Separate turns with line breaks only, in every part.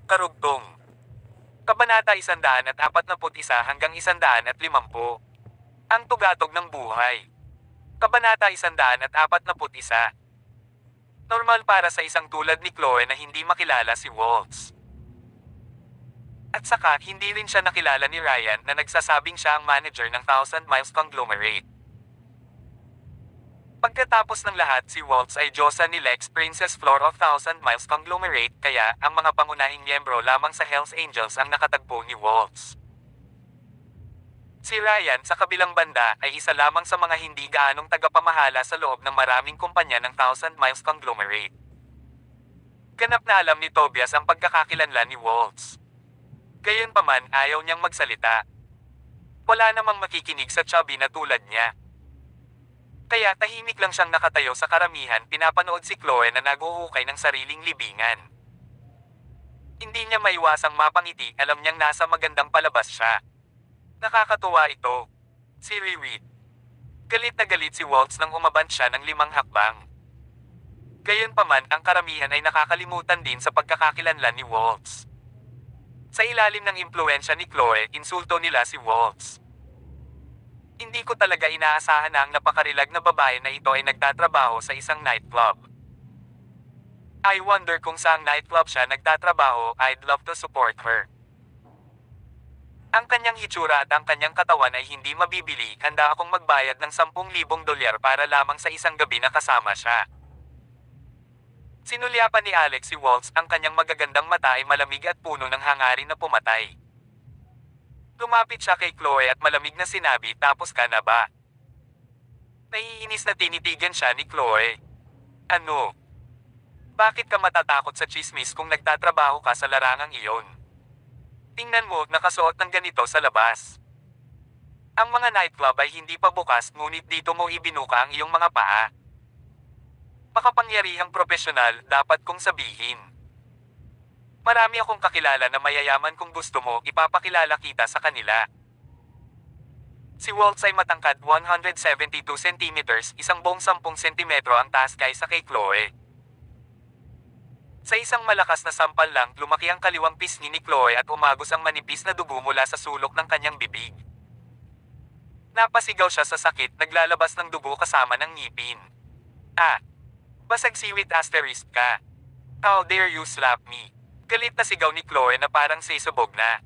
Karugtong. Kabanata 141 hanggang 150. Ang tugatog ng buhay. Kabanata 141. Normal para sa isang tulad ni Chloe na hindi makilala si Waltz. At saka, hindi rin siya nakilala ni Ryan na nagsasabing siya ang manager ng Thousand Miles Conglomerate. Pagkatapos ng lahat, si Waltz ay Diyosa ni Lex, Princess Floor of Thousand Miles Conglomerate, kaya ang mga pangunahing miyembro lamang sa Hells Angels ang nakatagpo ni Waltz. Si Ryan sa kabilang banda ay isa lamang sa mga hindi gaanong tagapamahala sa loob ng maraming kumpanya ng Thousand Miles Conglomerate. Ganap na alam ni Tobias ang pagkakakilanlan ni Waltz. Gayunpaman, ayaw niyang magsalita. Wala namang makikinig sa chubby na tulad niya. Kaya tahimik lang siyang nakatayo sa karamihan, pinapanood si Chloe na naguhukay ng sariling libingan. Hindi niya maiwasang mapangiti, alam niyang nasa magandang palabas siya. Nakakatuwa ito. Si Riri. Galit na galit si Waltz nang umabant siya ng 5 hakbang. Gayunpaman, ang karamihan ay nakakalimutan din sa pagkakakilanlan ni Waltz. Sa ilalim ng impluensya ni Chloe, insulto nila si Waltz. Hindi ko talaga inaasahan na ang napakarilag na babae na ito ay nagtatrabaho sa isang nightclub. I wonder kung saang nightclub siya nagtatrabaho, I'd love to support her. Ang kanyang hitsura at ang kanyang katawan ay hindi mabibili, handa akong magbayad ng $10,000 para lamang sa isang gabi na kasama siya. Sinulyapan ni Alex si Waltz, ang kanyang magagandang mata ay malamig at puno ng hangarin na pumatay. Lumapit siya kay Chloe at malamig na sinabi, tapos ka na ba? Naiinis na tinitigan siya ni Chloe. Ano? Bakit ka matatakot sa chismis kung nagtatrabaho ka sa larangang iyon? Tingnan mo, nakasuot ng ganito sa labas. Ang mga nightclub ay hindi pa bukas, ngunit dito mo ibinuka ang iyong mga paa. Makapangyarihang profesional, dapat kong sabihin. Marami akong kakilala na mayayaman, kung gusto mo, ipapakilala kita sa kanila. Si Waltz ay matangkad 172 centimeters, 110 sentimetro ang taas kaysa kay Chloe. Sa isang malakas na sampal lang, lumaki ang kaliwang pisngi ni Chloe at umagos ang manipis na dugo mula sa sulok ng kanyang bibig. Napasigaw siya sa sakit, naglalabas ng dugo kasama ng ngipin. Ah! Basag siwit asterisk ka. How dare you slap me? Galit na sigaw ni Chloe na parang sisubog na.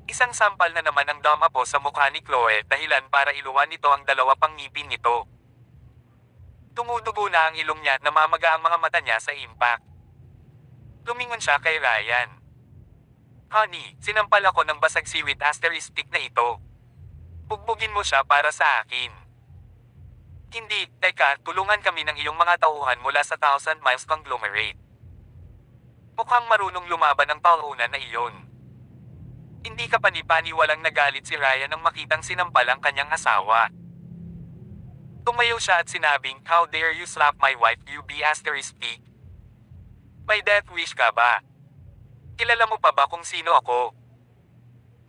Isang sampal na naman ang damapo sa mukha ni Chloe, dahilan para iluwan nito ang 2 pang ngipin nito. Tumudugo na ang ilong niya, namamaga ang mga mata niya sa impact. Lumingon siya kay Ryan. Honey, sinampal ako ng basag siwit asterisk na ito. Bugbugin mo siya para sa akin. Hindi, teka, tulungan kami ng iyong mga tauhan mula sa Thousand Miles Conglomerate. Mukhang marunong lumaban ang tauhan na iyon. Hindi ka pani-paniwalang nagalit si Ryan nang makitang sinampal ang kanyang asawa. Tumayo siya at sinabing, how dare you slap my wife, you be asterisk. May death wish ka ba? Kilala mo pa ba kung sino ako?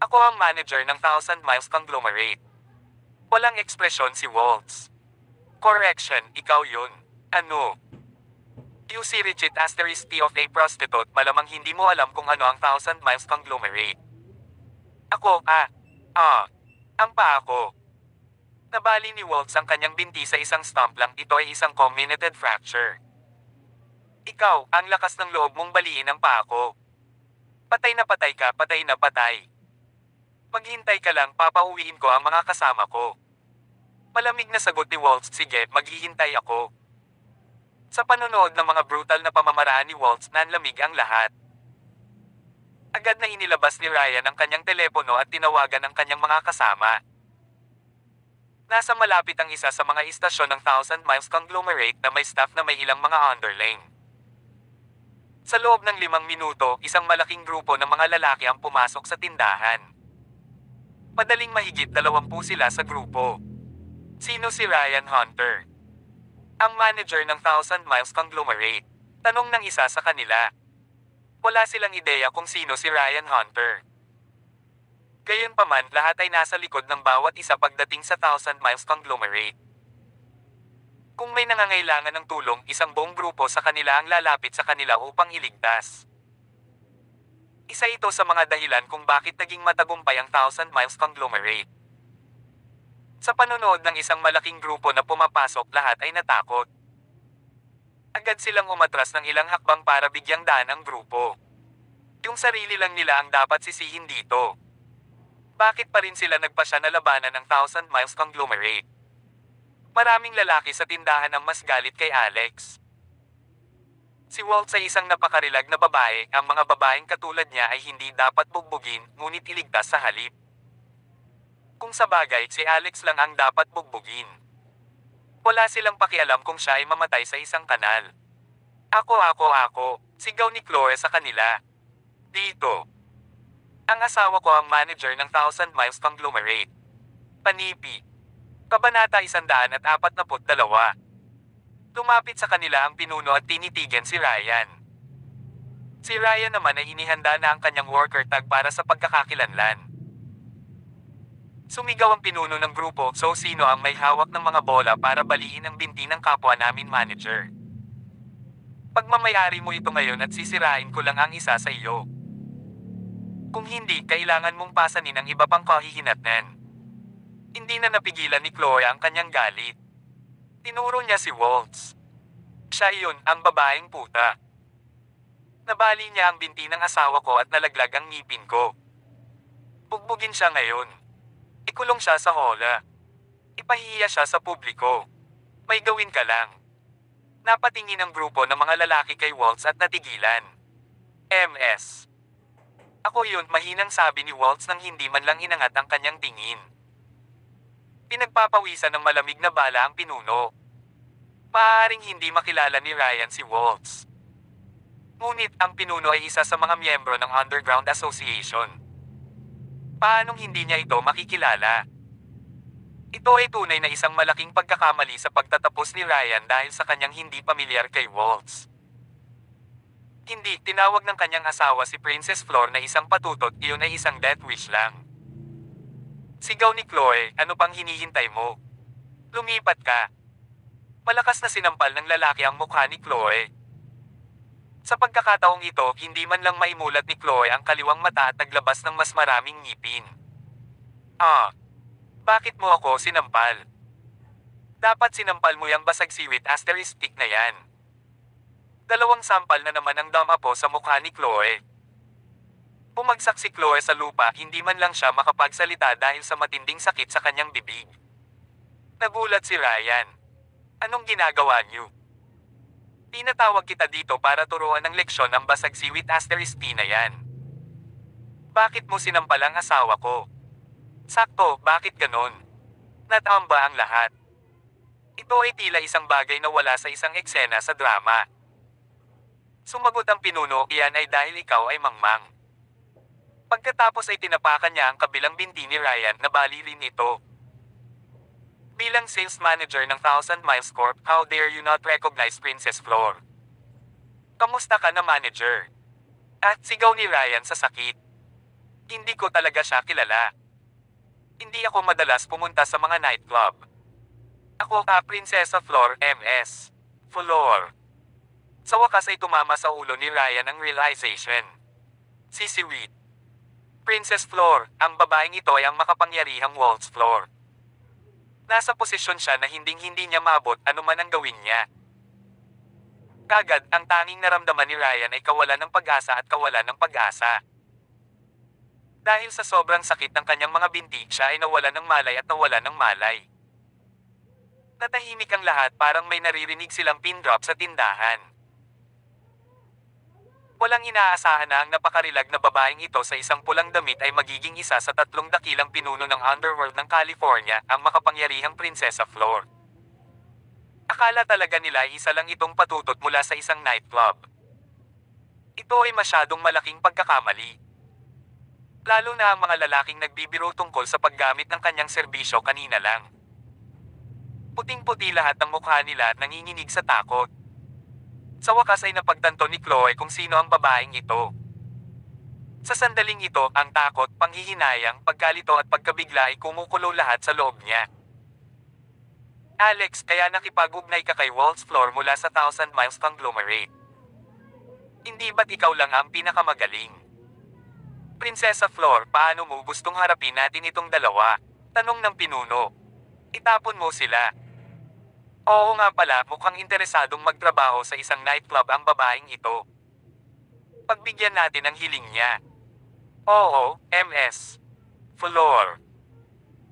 Ako ang manager ng Thousand Miles Conglomerate. Walang ekspresyon si Waltz. Correction, ikaw yun. Ano? You si Richard asterisk of a prostitute, malamang hindi mo alam kung ano ang Thousand Miles Conglomerate. Ako, ang paa ko. Nabali ni Waltz ang kanyang binti sa isang stump lang, ito ay isang comminuted fracture. Ikaw, ang lakas ng loob mong baliin ang paa ko. Patay na patay ka, patay na patay. Maghintay ka lang, papauwiin ko ang mga kasama ko. Malamig na sagot ni Waltz, sige, maghihintay ako. Sa panonood ng mga brutal na pamamaraan ni Waltz, nanlamig ang lahat. Agad na inilabas ni Ryan ang kanyang telepono at tinawagan ang kanyang mga kasama. Nasa malapit ang isa sa mga istasyon ng Thousand Miles Conglomerate na may staff na may ilang mga underling. Sa loob ng 5 minuto, isang malaking grupo ng mga lalaki ang pumasok sa tindahan. Madaling mahigit 20 sila sa grupo. Sino si Ryan Hunter? Ang manager ng Thousand Miles Conglomerate. Tanong ng isa sa kanila. Wala silang ideya kung sino si Ryan Hunter. Gayunpaman, lahat ay nasa likod ng bawat isa pagdating sa Thousand Miles Conglomerate. Kung may nangangailangan ng tulong, isang buong grupo sa kanila ang lalapit sa kanila upang iligtas. Isa ito sa mga dahilan kung bakit naging matagumpay ang Thousand Miles Conglomerate. Sa panonood ng isang malaking grupo na pumapasok, lahat ay natakot. Agad silang umatras ng ilang hakbang para bigyang daan ang grupo. Yung sarili lang nila ang dapat sisihin dito. Bakit pa rin sila nagpasya na labanan ng Thousand Miles Conglomerate? Maraming lalaki sa tindahan ang mas galit kay Alex. Si Walt ay isang napakarilag na babae, ang mga babaeng katulad niya ay hindi dapat bugbugin, ngunit iligtas sa halip. Kung sa bagay, si Alex lang ang dapat bugbugin. Wala silang pakialam kung siya ay mamatay sa isang kanal. Ako, sigaw ni Chloe sa kanila. Dito. Ang asawa ko ang manager ng Thousand Miles Conglomerate. Panipi. Kabanata 142. Lumapit sa kanila ang pinuno at tinitigan si Ryan. Si Ryan naman ay inihanda na ang kanyang worker tag para sa pagkakakilanlan. Sumigaw ang pinuno ng grupo, so sino ang may hawak ng mga bola para baliin ang binti ng kapwa namin manager? Pagmamayari mo ito ngayon at sisirain ko lang ang isa sa iyo. Kung hindi, kailangan mong pasanin ang iba pang kahihinatnan. Hindi na napigilan ni Chloe ang kanyang galit. Tinuro niya si Waltz. Siya iyon, ang babaeng puta. Nabali niya ang binti ng asawa ko at nalaglag ang ngipin ko. Bugbugin siya ngayon. Ikulong siya sa hola. Ipahiya siya sa publiko. May gawin ka lang. Napatingin ang grupo ng mga lalaki kay Waltz at natigilan. MS. Ako yun, mahinang sabi ni Waltz nang hindi man lang inangat ang kanyang tingin. Pinagpapawisan ng malamig na bala ang pinuno. Maaaring hindi makilala ni Ryan si Waltz. Ngunit ang pinuno ay isa sa mga miyembro ng Underground Association. Paanong hindi niya ito makikilala? Ito ay tunay na isang malaking pagkakamali sa pagtatapos ni Ryan dahil sa kanyang hindi pamilyar kay Waltz. Hindi, tinawag ng kanyang asawa si Princess Flor na isang patutot, iyon ay isang death wish lang. Sigaw ni Chloe, ano pang hinihintay mo? Lumipat ka. Malakas na sinampal ng lalaki ang mukha ni Chloe. Sa pagkakataong ito, hindi man lang maimulat ni Chloe ang kaliwang mata at naglabas ng mas maraming ngipin. Bakit mo ako sinampal? Dapat sinampal mo yung basag siwit asterisk na yan. Dalawang sampal na naman ang damapo sa mukha ni Chloe. Bumagsak si Chloe sa lupa, hindi man lang siya makapagsalita dahil sa matinding sakit sa kanyang bibig. Nagulat si Ryan. Anong ginagawa niyo? Tinatawag kita dito para turuan ng leksyon ang basag siwit asterisk na yan. Bakit mo sinampal ang asawa ko? Sakto, bakit ganon? Natamba ang lahat. Ito ay tila isang bagay na wala sa isang eksena sa drama. Sumagot ang pinuno, iyan ay dahil ikaw ay mangmang. Pagkatapos ay tinapakan niya ang kabilang binti ni Ryan na bali rin ito. Bilang sales manager ng Thousand Miles Corp, how dare you not recognize Princess Flor? Kamusta ka na manager? At sigaw ni Ryan sa sakit. Hindi ko talaga siya kilala. Hindi ako madalas pumunta sa mga nightclub. Ako, Prinsesa Flor, MS. Flor. Sa wakas ay tumama sa ulo ni Ryan ang realization. Sisiwit. Princess Flor, ang babaeng ito ay ang makapangyarihang Waltz Flor. Nasa posisyon siya na hinding-hindi niya maabot anuman ang gawin niya. Kagad, ang tanging naramdaman ni Ryan ay kawalan ng pag-asa at kawalan ng pag-asa. Dahil sa sobrang sakit ng kanyang mga binti, siya ay nawalan ng malay at nawalan ng malay. Natahimik ang lahat, parang may naririnig silang pin drop sa tindahan. Walang inaasahan na ang napakarilag na babaeng ito sa isang pulang damit ay magiging isa sa 3 dakilang pinuno ng underworld ng California, ang makapangyarihang Prinsesa Flor. Akala talaga nila isa lang itong patutot mula sa isang nightclub. Ito ay masyadong malaking pagkakamali. Lalo na ang mga lalaking nagbibiro tungkol sa paggamit ng kanyang serbisyo kanina lang. Puting-puti lahat ng mukha nila at nanginginig sa takot. Sa wakas ay napagtanto ni Chloe kung sino ang babaeng ito. Sa sandaling ito, ang takot, panghihinayang, pagkalito at pagkabigla ay kumukulo lahat sa loob niya. Alex, kaya nakipag-ugnay ka kay Waltz Flor mula sa Thousand Miles Conglomerate. Hindi ba't ikaw lang ang pinakamagaling? Prinsesa Flor, paano mo gustong harapin natin itong dalawa? Tanong ng pinuno. Itapon mo sila. Oo nga pala, mukhang interesadong magtrabaho sa isang nightclub ang babaeng ito. Pagbigyan natin ang hiling niya. Oo, MS. Flor.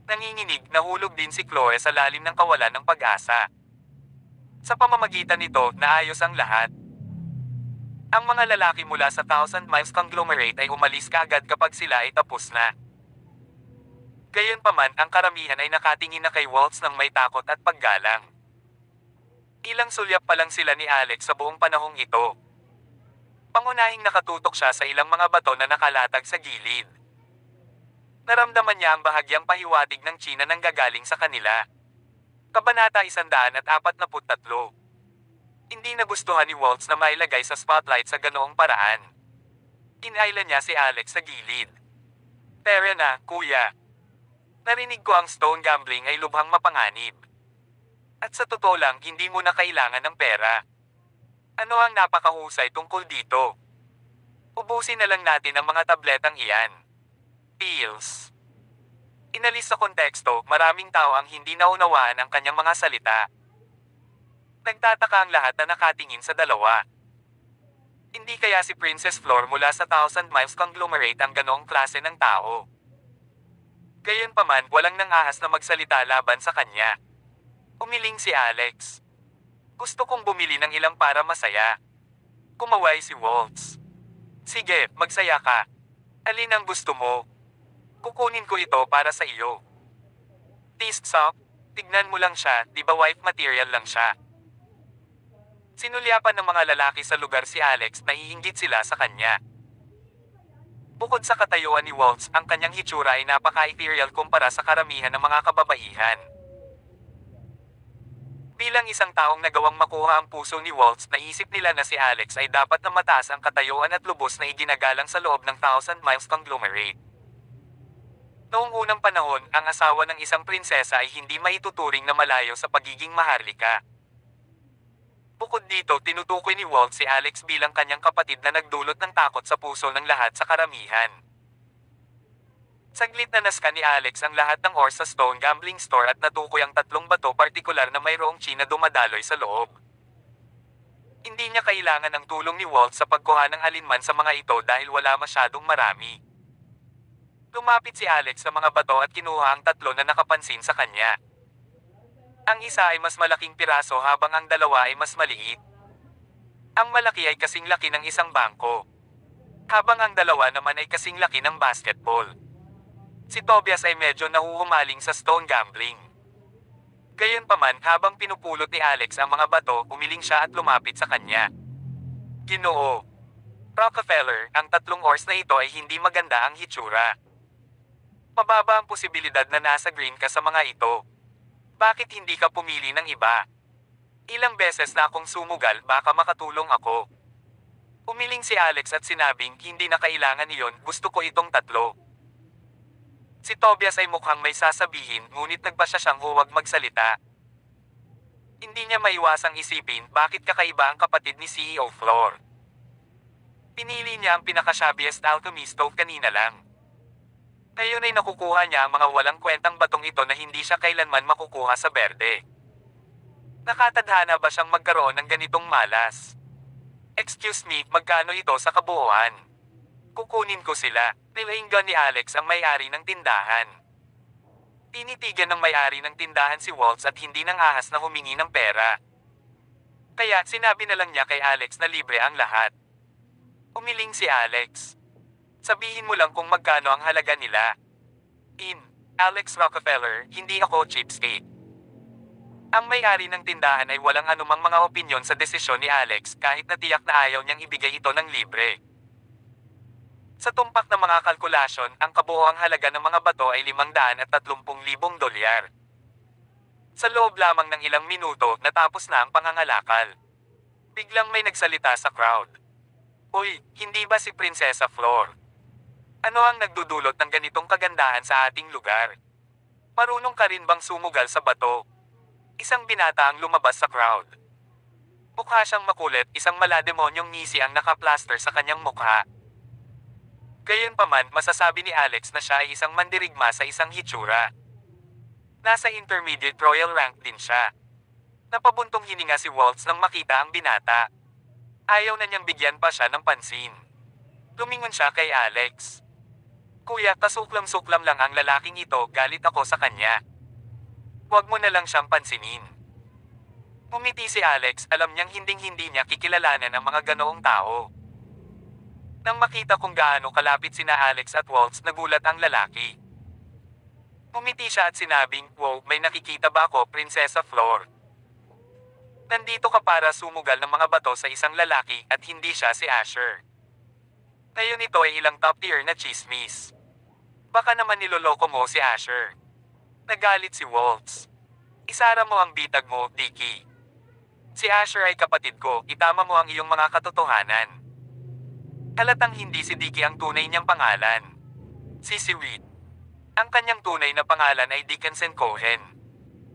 Nanginginig, nahulog din si Chloe sa lalim ng kawalan ng pag-asa. Sa pamamagitan nito, naayos ang lahat. Ang mga lalaki mula sa Thousand Miles Conglomerate ay umalis kaagad kapag sila ay tapos na. Gayunpaman, ang karamihan ay nakatingin na kay Waltz ng may takot at paggalang. Ilang sulyap pa lang sila ni Alex sa buong panahong ito. Pangunahing nakatutok siya sa ilang mga bato na nakalatag sa gilid. Naramdaman niya ang bahagyang pahiwatig ng Tsina nang gagaling sa kanila. Kabanata 143. Hindi nagustuhan ni Waltz na mailagay sa spotlight sa ganoong paraan. Inayla niya si Alex sa gilid. Tara na, kuya. Narinig ko ang stone gambling ay lubhang mapanganib. At sa totoo lang, hindi mo na kailangan ng pera. Ano ang napakahusay tungkol dito? Ubusin na lang natin ang mga tabletang iyan. Pills. Inalis sa konteksto, maraming tao ang hindi naunawaan ang kanyang mga salita. Nagtataka ang lahat na nakatingin sa dalawa. Hindi kaya si Princess Flor mula sa Thousand Miles Conglomerate ang ganoong klase ng tao. Gayunpaman, walang nangahas na magsalita laban sa kanya. Umiling si Alex. Gusto kong bumili ng ilang para masaya. Kumaway si Waltz. Sige, magsaya ka. Alin ang gusto mo? Kukunin ko ito para sa iyo. Taste sock, tignan mo lang siya, di ba wife material lang siya? Sinulyapan ng mga lalaki sa lugar si Alex, naiinggit sila sa kanya. Bukod sa katayuan ni Waltz, ang kanyang hitsura ay napaka-ethereal kumpara sa karamihan ng mga kababaihan. Bilang isang taong nagawang makuha ang puso ni Waltz, naisip nila na si Alex ay dapat na mataas ang katayuan at lubos na iginagalang sa loob ng Thousand Miles Conglomerate. Noong unang panahon, ang asawa ng isang prinsesa ay hindi maituturing na malayo sa pagiging maharlika. Bukod dito, tinutukoy ni Waltz si Alex bilang kanyang kapatid na nagdulot ng takot sa puso ng lahat sa karamihan. Saglit na naskan ni Alex ang lahat ng ores sa stone gambling store at natukoy ang tatlong bato partikular na mayroong Tsina dumadaloy sa loob. Hindi niya kailangan ng tulong ni Waltz sa pagkuha ng alinman sa mga ito dahil wala masyadong marami. Lumapit si Alex sa mga bato at kinuha ang tatlo na nakapansin sa kanya. Ang isa ay mas malaking piraso habang ang dalawa ay mas maliit. Ang malaki ay kasing laki ng isang bangko. Habang ang dalawa naman ay kasing laki ng basketball. Si Tobias ay medyo nahuhumaling sa stone gambling. Gayunpaman, habang pinupulot ni Alex ang mga bato, umiling siya at lumapit sa kanya. Ginoo. Rockefeller, ang tatlong ores na ito ay hindi maganda ang hitsura. Mababa ang posibilidad na nasa green ka sa mga ito. Bakit hindi ka pumili ng iba? Ilang beses na akong sumugal, baka makatulong ako. Umiling si Alex at sinabing, hindi na kailangan iyon, gusto ko itong tatlo. Si Tobias ay mukhang may sasabihin, ngunit nagpa siya siyang huwag magsalita. Hindi niya maiwasang isipin, bakit kakaiba ang kapatid ni CEO Flor. Pinili niya ang pinaka-shabbiest alchemy stove kanina lang. Ngayon ay nakukuha niya ang mga walang kwentang batong ito na hindi siya kailanman makukuha sa berde. Nakatadhana ba siyang magkaroon ng ganitong malas? Excuse me, magkano ito sa kabuuan? Kukunin ko sila. Nilainggan ni Alex ang may-ari ng tindahan. Tinitigan ng may-ari ng tindahan si Waltz at hindi nang ahas na humingi ng pera. Kaya sinabi na lang niya kay Alex na libre ang lahat. Umiling si Alex. Sabihin mo lang kung magkano ang halaga nila. Alex Rockefeller, hindi ako cheapskate. Ang may-ari ng tindahan ay walang anumang mga opinyon sa desisyon ni Alex kahit na tiyak na ayaw niyang ibigay ito ng libre. Sa tumpak ng mga kalkulasyon, ang kabuoang halaga ng mga bato ay $530,000. Sa loob lamang ng ilang minuto, natapos na ang pangangalakal. Biglang may nagsalita sa crowd. Uy, hindi ba si Prinsesa Flor? Ano ang nagdudulot ng ganitong kagandahan sa ating lugar? Marunong ka rin bang sumugal sa bato? Isang binata ang lumabas sa crowd. Mukha siyang makulit, isang malademonyong ngisi ang nakaplaster sa kanyang mukha. Gayunpaman, masasabi ni Alex na siya ay isang mandirigma sa isang hitsura. Nasa intermediate royal rank din siya. Napabuntong hininga si Waltz nang makita ang binata. Ayaw na niyang bigyan pa siya ng pansin. Lumingon siya kay Alex. Kuya, kasuklam-suklam lang ang lalaking ito, galit ako sa kanya. Huwag mo na lang siyang pansinin. Ngumiti si Alex, alam niyang hinding-hindi niya kikilalanan ang mga ganoong tao. Nang makita kung gaano kalapit sina Alex at Waltz, nagulat ang lalaki. Ngumiti siya at sinabing, "Wow, may nakikita ba ako, Prinsesa Flor? Nandito ka para sumugal ng mga bato sa isang lalaki at hindi siya si Asher. Ngayon ito ay ilang top tier na chismis. Baka naman niloloko mo si Asher." Nagalit si Waltz. "Isara mo ang bitag mo, Dicky. Si Asher ay kapatid ko, itama mo ang iyong mga katotohanan." Halatang hindi si Dicky ang tunay niyang pangalan. Si Reed. Ang kanyang tunay na pangalan ay Dickinson Cohen.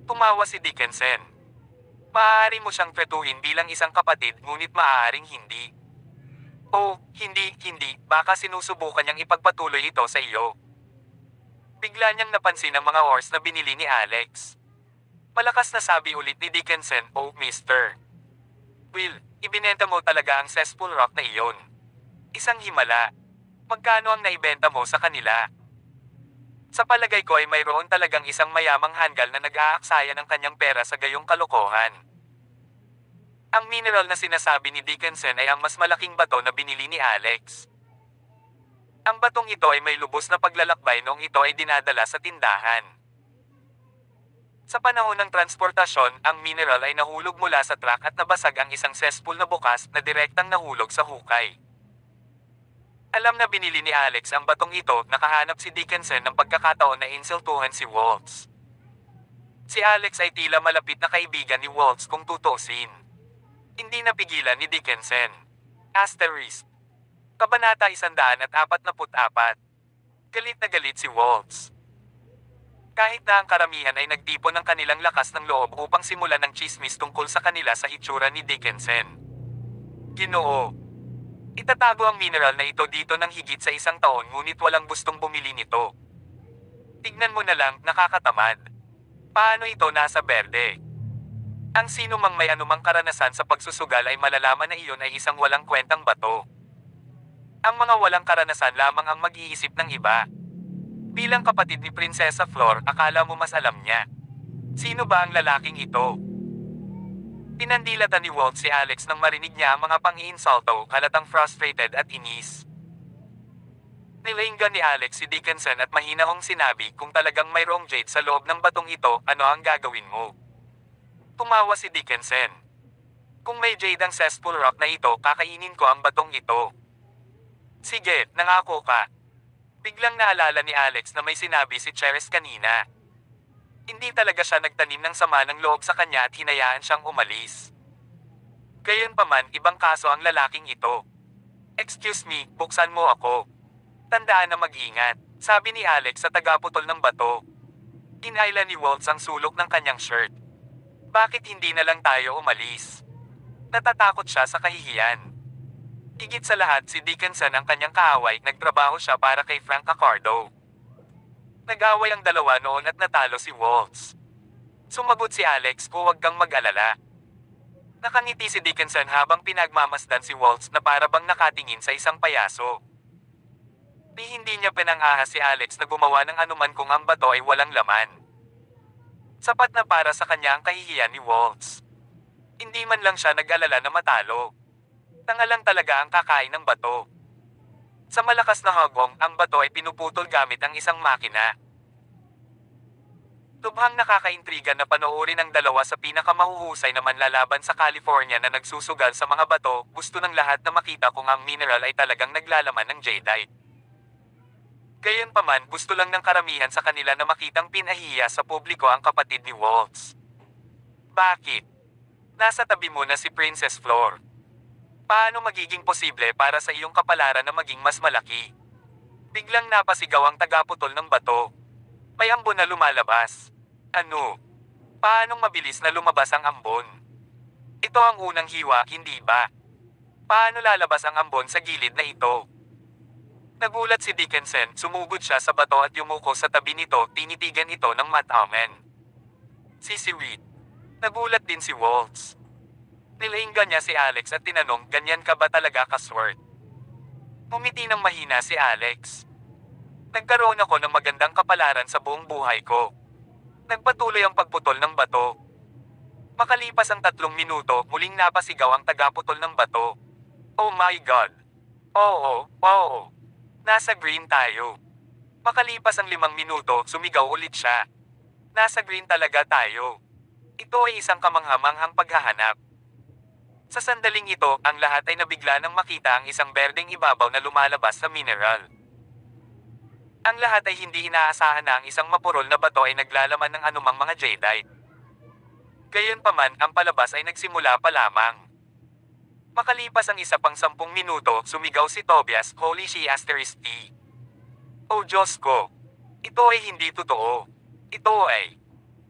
Tumawa si Dickinson. "Maaari mo siyang tretuhin bilang isang kapatid, ngunit maaaring hindi." "Oh, hindi, baka sinusubukan niyang ipagpatuloy ito sa iyo." Bigla niyang napansin ang mga ores na binili ni Alex. Malakas na sabi ulit ni Dickinson, "Oh, mister. Will, ibinenta mo talaga ang cesspool rock na iyon. Isang himala. Magkano ang naibenta mo sa kanila?" "Sa palagay ko ay mayroon talagang isang mayamang hanggal na nag-aaksaya ng kanyang pera sa gayong kalokohan." Ang mineral na sinasabi ni Dickinson ay ang mas malaking bato na binili ni Alex. Ang batong ito ay may lubos na paglalakbay noong ito ay dinadala sa tindahan. Sa panahon ng transportasyon, ang mineral ay nahulog mula sa truck at nabasag ang isang cesspool na bukas na direktang nahulog sa hukay. Alam na binili ni Alex ang batong ito, nakahanap si Dickinson ng pagkakataon na insultuhan si Waltz. Si Alex ay tila malapit na kaibigan ni Waltz kung tutusin. Hindi napigilan ni Dickinson. Asterisk. Kabanata 144. Galit na galit si Waltz. Kahit na ang karamihan ay nagtipon ng kanilang lakas ng loob upang simulan ng chismis tungkol sa kanila sa hitsura ni Dickinson. "Ginoo. Itatago ang mineral na ito dito ng higit sa isang taon ngunit walang gustong bumili nito. Tignan mo na lang, nakakatamad. Paano ito nasa berde?" Ang sino mang may anumang karanasan sa pagsusugal ay malalaman na iyon ay isang walang kwentang bato. Ang mga walang karanasan lamang ang mag-iisip ng iba. Bilang kapatid ni Prinsesa Flor, akala mo mas alam niya. Sino ba ang lalaking ito? Pinandilatan ni Waltz si Alex nang marinig niya ang mga pang-iinsulto, halatang frustrated at inis. Nilainggan ni Alex si Dickinson at mahinahong sinabi, "Kung talagang mayroong jade sa loob ng batong ito, ano ang gagawin mo?" Tumawa si Dickinson. "Kung may jade ang cesspool rock na ito, kakainin ko ang batong ito." "Sige, nangako ka." Biglang naalala ni Alex na may sinabi si Cheris kanina. Hindi talaga siya nagtanim ng sama ng loob sa kanya at hinayaan siyang umalis. Gayunpaman, ibang kaso ang lalaking ito. "Excuse me, buksan mo ako. Tandaan na mag-ingat," sabi ni Alex sa tagaputol ng bato. Inayla ni Waltz ang sulok ng kanyang shirt. "Bakit hindi na lang tayo umalis?" Natatakot siya sa kahihiyan. Higit sa lahat, si Dickinson ang kanyang kaaway, nagtrabaho siya para kay Frank Accardo. Nag-away ang dalawa noon at natalo si Waltz. Sumagot si Alex, "Huwag kang mag-alala." Nakangiti si Dickinson habang pinagmamasdan si Waltz na para bang nakatingin sa isang payaso. Hindi niya pinang-ahas si Alex na gumawa ng anuman kung ang bato ay walang laman. Sapat na para sa kanya ang kahihiyan ni Waltz. Hindi man lang siya nag-alala na matalo. Tanga lang talaga ang kakain ng bato. Sa malakas na hagwong, ang bato ay pinuputol gamit ang isang makina. Lubhang nakakaintriga na panoorin ang dalawa sa pinakamahuhusay na manlalaban sa California na nagsusugal sa mga bato. Gusto ng lahat na makita kung ang mineral ay talagang naglalaman ng jadeite. Gayunpaman, gusto lang ng karamihan sa kanila na makitang pinahiya sa publiko ang kapatid ni Waltz. "Bakit? Nasa tabi mo na si Princess Flor. Paano magiging posible para sa iyong kapalaran na maging mas malaki?" Biglang napasigaw ang tagaputol ng bato. May ambon na lumalabas. "Ano? Paanong mabilis na lumabas ang ambon? Ito ang unang hiwa, hindi ba? Paano lalabas ang ambon sa gilid na ito?" Nagulat si Dickinson, sumugod siya sa bato at yumuko sa tabi nito, tinitigan ito ng matamen. Si Reed. Nagulat din si Waltz. Nilainggan niya si Alex at tinanong, ganyan ka ba talaga ka-sword? Ngumiti ng mahina si Alex. Nagkaroon ako ng magandang kapalaran sa buong buhay ko. Nagpatuloy ang pagputol ng bato. Makalipas ang 3 minuto, muling napasigaw ang tagaputol ng bato. Oh my God! Oo. Nasa green tayo. Makalipas ang 5 minuto, sumigaw ulit siya. Nasa green talaga tayo. Ito ay isang kamanghamanghang paghahanap. Sa sandaling ito, ang lahat ay nabigla nang makita ang isang berdeng ibabaw na lumalabas sa mineral. Ang lahat ay hindi inaasahan na ang isang mapurol na bato ay naglalaman ng anumang mga jadeite. Gayunpaman, ang palabas ay nagsimula pa lamang. Makalipas ang isa pang 10 minuto, sumigaw si Tobias, Holy she asterisk T. Oh Diyos ko! Ito ay hindi totoo. Ito ay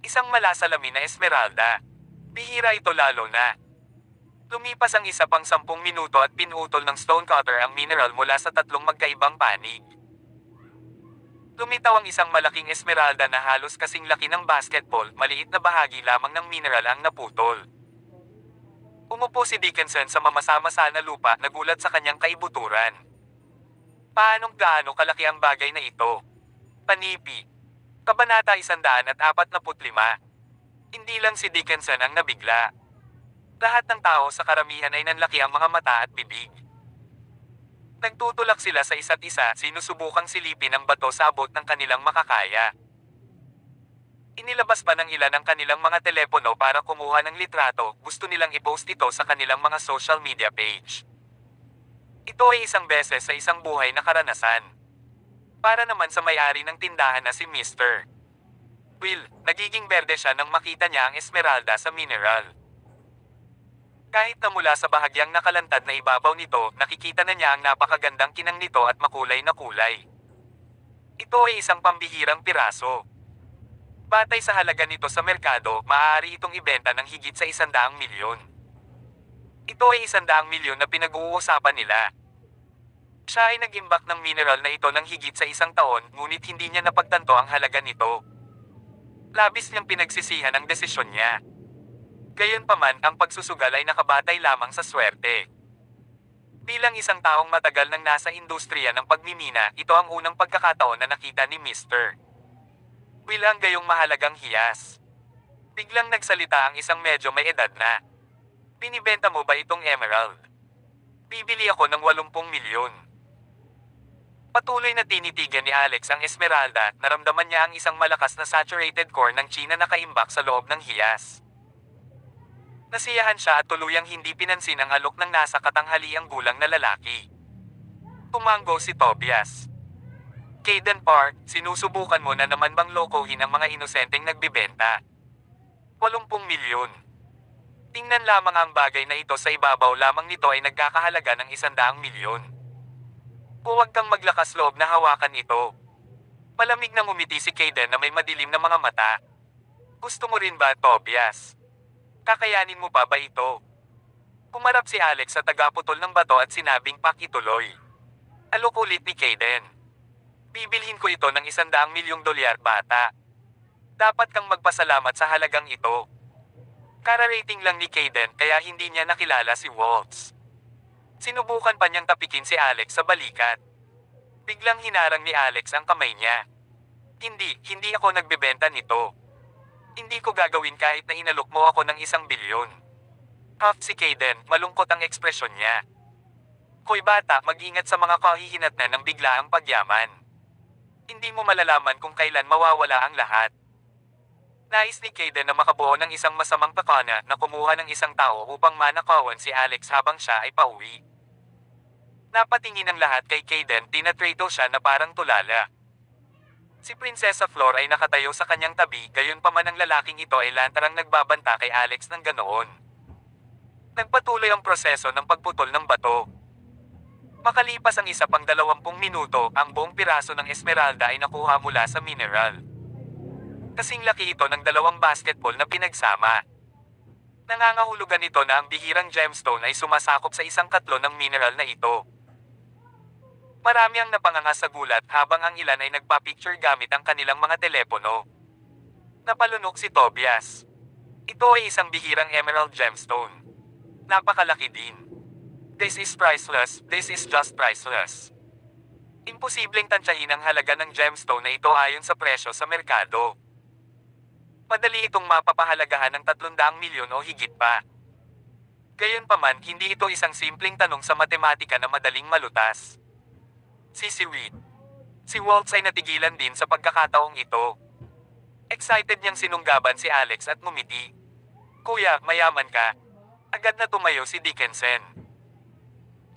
isang malasalamin na esmeralda. Bihira ito lalo na. Lumipas ang isa pang 10 minuto at pinutol ng stonecutter ang mineral mula sa 3 magkaibang panig. Lumitaw ang isang malaking esmeralda na halos kasing laki ng basketball, maliit na bahagi lamang ng mineral ang naputol. Umupo si Dickinson sa mamasa-masa na lupa, nagulat sa kanyang kaibuturan. Paanong gaano kalaki ang bagay na ito? Panipi. Kabanata 145. Hindi lang si Dickinson ang nabigla. Lahat ng tao sa karamihan ay nanlaki ang mga mata at bibig. Nagtutulak sila sa isa't isa, sinusubukang silipin ang bato sa abot ng kanilang makakaya. Inilabas pa ng ilan ang kanilang mga telepono para kumuha ng litrato, gusto nilang i-post ito sa kanilang mga social media page. Ito ay isang beses sa isang buhay na karanasan. Para naman sa may-ari ng tindahan na si Mr. Will, nagiging berde siya nang makita niya ang esmeralda sa mineral. Kahit na mula sa bahagyang nakalantad na ibabaw nito, nakikita na niya ang napakagandang kinang nito at makulay na kulay. Ito ay isang pambihirang piraso. Batay sa halaga nito sa merkado, maaari itong ibenta ng higit sa 100 milyon. Ito ay 100 milyon na pinag-uusapan nila. Siya ay nag-imbak ng mineral na ito ng higit sa 1 taon, ngunit hindi niya napagtanto ang halaga nito. Labis niyang pinagsisihan ang desisyon niya. Gayunpaman, ang pagsusugal ay nakabatay lamang sa swerte. Bilang isang taong matagal nang nasa industriya ng pagmimina, ito ang unang pagkakataon na nakita ni Mr. Will ang gayong mahalagang hiyas. Biglang nagsalita ang isang medyo may edad na. Binibenta mo ba itong emerald? Bibili ako ng 80 milyon. Patuloy na tinitigan ni Alex ang esmeralda, naramdaman niya ang isang malakas na saturated core ng China na nakaimbak sa loob ng hiyas. Nasiyahan siya at tuluyang hindi pinansin ang alok ng nasa katanghaliang gulang na lalaki. Tumanggo si Tobias. Caden Park, sinusubukan mo na naman bang lokohin ang mga inosenteng nagbibenta? 80 milyon. Tingnan lamang ang bagay na ito, sa ibabaw lamang nito ay nagkakahalaga ng 100 milyon. Huwag kang maglakas loob na hawakan ito. Malamig na ngumiti si Caden na may madilim na mga mata. Gusto mo rin ba, Tobias? Kakayanin mo pa ba ito? Pumarap si Alex sa tagaputol ng bato at sinabing pakituloy. Alok ulit ni Caden. Bibilhin ko ito ng 100 milyong dolyar, bata. Dapat kang magpasalamat sa halagang ito. Kara-rating lang ni Caden kaya hindi niya nakilala si Waltz. Sinubukan pa niyang tapikin si Alex sa balikat. Biglang hinarang ni Alex ang kamay niya. Hindi ako nagbebenta nito. Hindi ko gagawin kahit na inalok mo ako ng 1 bilyon. Huff si Caden, malungkot ang ekspresyon niya. Hoy bata, mag-ingat sa mga kahihinatnan ng biglaang pagyaman. Hindi mo malalaman kung kailan mawawala ang lahat. Nais ni Caden na makabuo ng isang masamang pakana na kumuha ng isang tao upang manakawan si Alex habang siya ay pauwi. Napatingin ang lahat kay Caden, tinatrato siya na parang tulala. Si Prinsesa Flor ay nakatayo sa kanyang tabi, gayunpaman ang lalaking ito ay lantarang nagbabanta kay Alex ng ganoon. Nagpatuloy ang proseso ng pagputol ng bato. Makalipas ang isa pang 20 minuto, ang buong piraso ng esmeralda ay nakuha mula sa mineral. Kasing laki ito ng 2 basketball na pinagsama. Nangangahulugan ito na ang bihirang gemstone ay sumasakop sa 1/3 ng mineral na ito. Marami ang napanganga sa gulat habang ang ilan ay nagpa-picture gamit ang kanilang mga telepono. Napalunok si Tobias. Ito ay isang bihirang emerald gemstone. Napakalaki din. This is priceless, this is just priceless. Imposibleng tantyahin ang halaga ng gemstone na ito ayon sa presyo sa merkado. Madali itong mapapahalagahan ng 300 milyon o higit pa. Gayunpaman, hindi ito isang simpleng tanong sa matematika na madaling malutas. Sisiwit. Si Waltz ay natigilan din sa pagkakataong ito. Excited niyang sinunggaban si Alex at ngumiti. Kuya, mayaman ka. Agad na tumayo si Dickinson.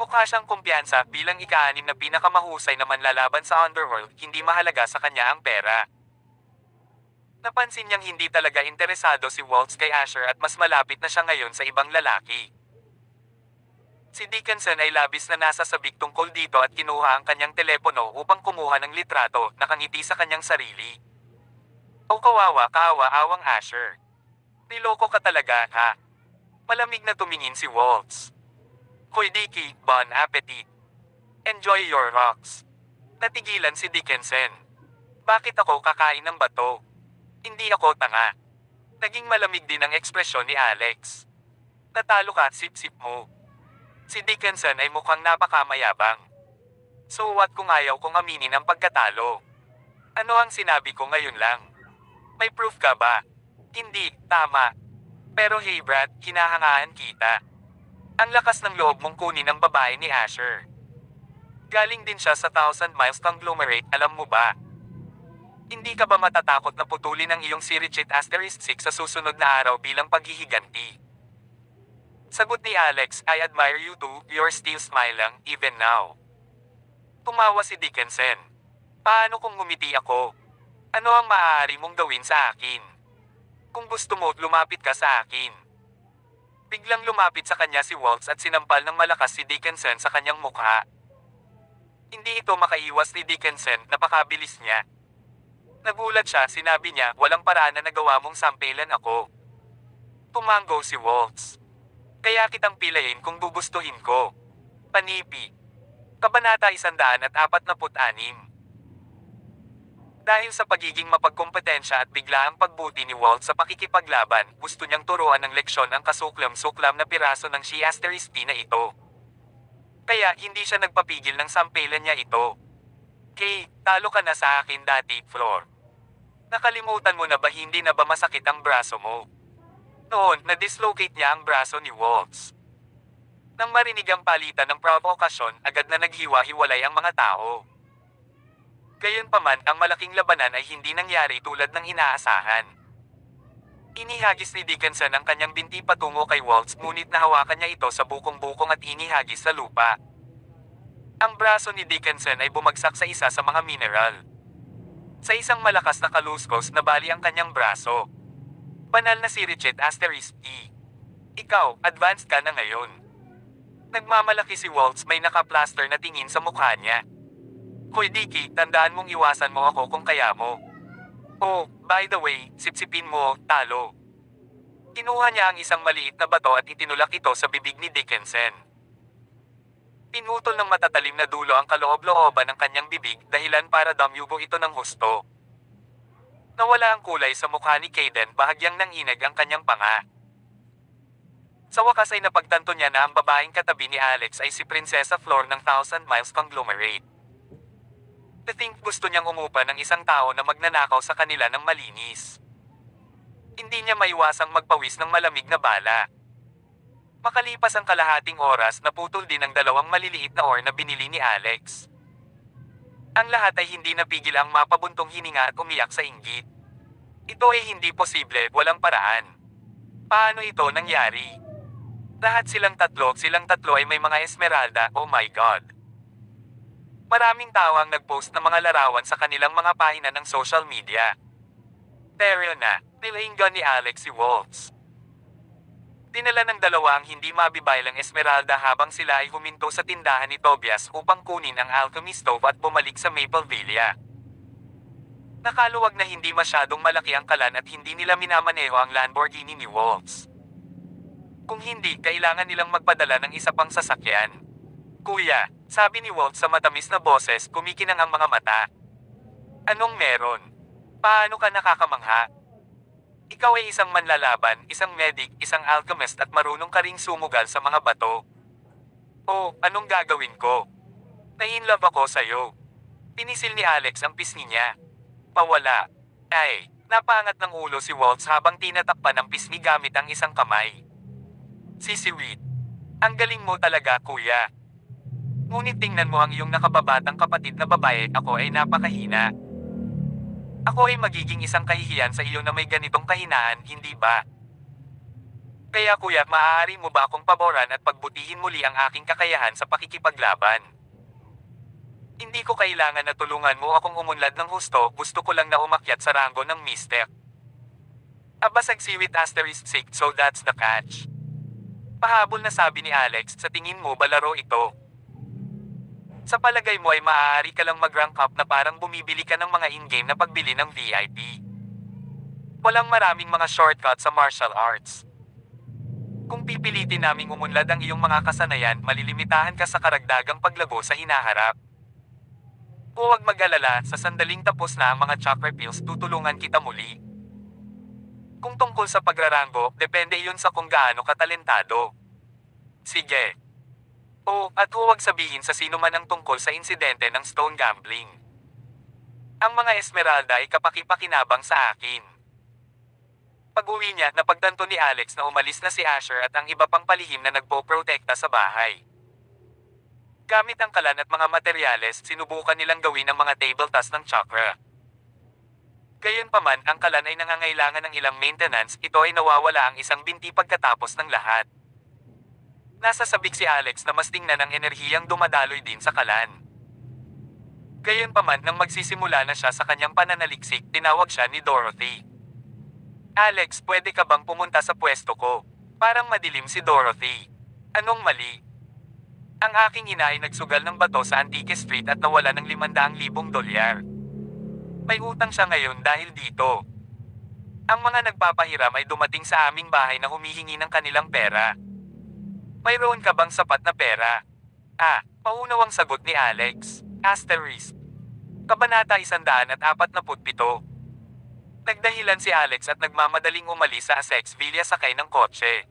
Mukha siyang kumpiyansa bilang ika-6 na pinakamahusay na manlalaban sa underworld, hindi mahalaga sa kanya ang pera. Napansin niyang hindi talaga interesado si Waltz kay Asher at mas malapit na siya ngayon sa ibang lalaki. Si Dickinson ay labis na nasasabik tungkol dito at kinuha ang kanyang telepono upang kumuha ng litrato, nakangiti sa kanyang sarili. O kaawa-awang Asher. Niloko ka talaga, ha? Malamig na tumingin si Waltz. Hoy Dicky, bon appetit. Enjoy your rocks. Natigilan si Dickinson. Bakit ako kakain ng bato? Hindi ako tanga. Naging malamig din ang ekspresyon ni Alex. Natalo ka, sip-sip mo. Si Dickinson ay mukhang napakamayabang. So what kung ayaw kong aminin ang pagkatalo? Ano ang sinabi ko ngayon lang? May proof ka ba? Hindi, tama. Pero hey Brad, hinahangaan kita. Ang lakas ng loob mong kunin ang babae ni Asher. Galing din siya sa Thousand Miles Conglomerate, alam mo ba? Hindi ka ba matatakot na putulin ang iyong Sirichit *6 sa susunod na araw bilang paghihiganti? Sagot ni Alex, I admire you too, you're still smiling, even now. Tumawa si Dickinson. Paano kung ngumiti ako? Ano ang maaari mong gawin sa akin? Kung gusto mo, lumapit ka sa akin. Biglang lumapit sa kanya si Waltz at sinampal ng malakas si Dickinson sa kanyang mukha. Hindi ito makaiwas ni Dickinson, napakabilis niya. Nagulat siya, sinabi niya, walang paraan na nagawa mong sampelan ako. Tumango si Waltz. Kaya kitang pilayin kung gugustuhin ko. Panipi. Kabanata 146. Dahil sa pagiging mapagkompetensya at biglaang pagbuti ni Waltz sa pakikipaglaban, gusto niyang turuan ng leksyon ang kasuklam-suklam na piraso ng She*P na ito. Kaya hindi siya nagpapigil ng sampelan niya ito. Kay, talo ka na sa akin dati, Floor. Nakalimutan mo na ba hindi na ba masakit ang braso mo? Noon, na-dislocate niya ang braso ni Waltz. Nang marinig ang palitan ng provokasyon, agad na naghiwa-hiwalay ang mga tao. Gayunpaman, ang malaking labanan ay hindi nangyari tulad ng inaasahan. Inihagis ni Dickinson ang kanyang binti patungo kay Waltz, ngunit nahawakan niya ito sa bukong-bukong at inihagis sa lupa. Ang braso ni Dickinson ay bumagsak sa isa sa mga mineral. Sa isang malakas na kaluskos nabali ang kanyang braso. Banal na Sirichit *E. Ikaw, advanced ka na ngayon. Nagmamalaki si Waltz, may naka-plaster na tingin sa mukha niya. Hoy Dicky, tandaan mong iwasan mo ako kung kaya mo. Oh, by the way, sipsipin mo, talo. Kinuha niya ang isang maliit na bato at itinulak ito sa bibig ni Dickinson. Pinutol ng matatalim na dulo ang kaloob-looban ng kanyang bibig, dahilan para damyugo ito ng husto. Nawala ang kulay sa mukha ni Caden, bahagyang nanginag ang kanyang panga. Sa wakas ay napagtanto niya na ang babaeng katabi ni Alex ay si Prinsesa Flor ng Thousand Miles Conglomerate. I think gusto niyang umupa ng isang tao na magnanakaw sa kanila ng malinis. Hindi niya maiwasang magpawis ng malamig na bala. Makalipas ang kalahating oras, naputol din ang dalawang maliliit na ore na binili ni Alex. Ang lahat ay hindi napigil ang mapabuntong hininga at umiyak sa inggit. Ito ay hindi posible, walang paraan. Paano ito nangyari? Lahat silang tatlo ay may mga esmeralda, oh my God. Maraming tao ang nag-post ng mga larawan sa kanilang mga pahina ng social media. Pero na, nilinggan ni Alex si Waltz. Dinala ng dalawa ang hindi mabibaylang esmeralda habang sila ay huminto sa tindahan ni Tobias upang kunin ang alchemy stove at bumalik sa Maple Villa. Nakaluwag na hindi masyadong malaki ang kalan at hindi nila minamaneho ang Lamborghini ni Waltz. Kung hindi, kailangan nilang magpadala ng isa pang sasakyan. Kuya, sabi ni Walt sa matamis na boses, kumikinang ang mga mata. Anong meron? Paano ka nakakamangha? Ikaw ay isang manlalaban, isang medic, isang alchemist at marunong ka ring sumugal sa mga bato. Oh, anong gagawin ko? Nai-inlove ako sa'yo. Pinisil ni Alex ang pisngi niya. Pawala. Ay, napaangat ng ulo si Waltz habang tinatakpan ang pisngi gamit ang isang kamay. Sisiwit. Ang galing mo talaga, kuya. Ngunit tingnan mo ang iyong nakababatang kapatid na babae, ako ay napakahina. Ako ay magiging isang kahihiyan sa iyo na may ganitong kahinaan, hindi ba? Kaya kuya, maaari mo ba akong paboran at pagbutihin muli ang aking kakayahan sa pakikipaglaban? Hindi ko kailangan na tulungan mo akong umunlad ng husto, gusto ko lang na umakyat sa ranggo ng Mystic. Abasag siwit asterisk 6, so that's the catch. Pahabol na sabi ni Alex, sa tingin mo ba laro ito? Sa palagay mo ay maaari ka lang mag-rank up na parang bumibili ka ng mga in-game na pagbili ng VIP. Walang maraming mga shortcut sa martial arts. Kung pipilitin naming umunlad ang iyong mga kasanayan, malilimitahan ka sa karagdagang paglago sa hinaharap. Huwag mag-alala, sa sandaling tapos na ang mga chakra pills, tutulungan kita muli. Kung tungkol sa pagrarango, depende iyon sa kung gaano katalentado. Sige. Oh, at huwag sabihin sa sino man ang tungkol sa insidente ng stone gambling. Ang mga Esmeralda ay kapaki-pakinabang sa akin. Pag-uwi niya, napagtanto ni Alex na umalis na si Asher at ang iba pang palihim na nagpo-protekta sa bahay. Gamit ang kalan at mga materyales, sinubukan nilang gawin ang mga table task ng chakra. Gayunpaman, ang kalan ay nangangailangan ng ilang maintenance, ito ay nawawala ang isang binti pagkatapos ng lahat. Nasa sabik si Alex na mas tingnan ang enerhiyang dumadaloy din sa kalan. Gayunpaman, nang magsisimula na siya sa kanyang pananaliksik, tinawag siya ni Dorothy. Alex, pwede ka bang pumunta sa pwesto ko? Parang madilim si Dorothy. Anong mali? Ang aking ina ay nagsugal ng bato sa Antique Street at nawala ng 500,000 dolyar. May utang siya ngayon dahil dito. Ang mga nagpapahiram ay dumating sa aming bahay na humihingi ng kanilang pera. Mayroon ka bang sapat na pera? Paunawang sagot ni Alex. Asterisk. Kabanata 147. Nagdahilan si Alex at nagmamadaling umalis sa Essex Villa sakay ng kotse.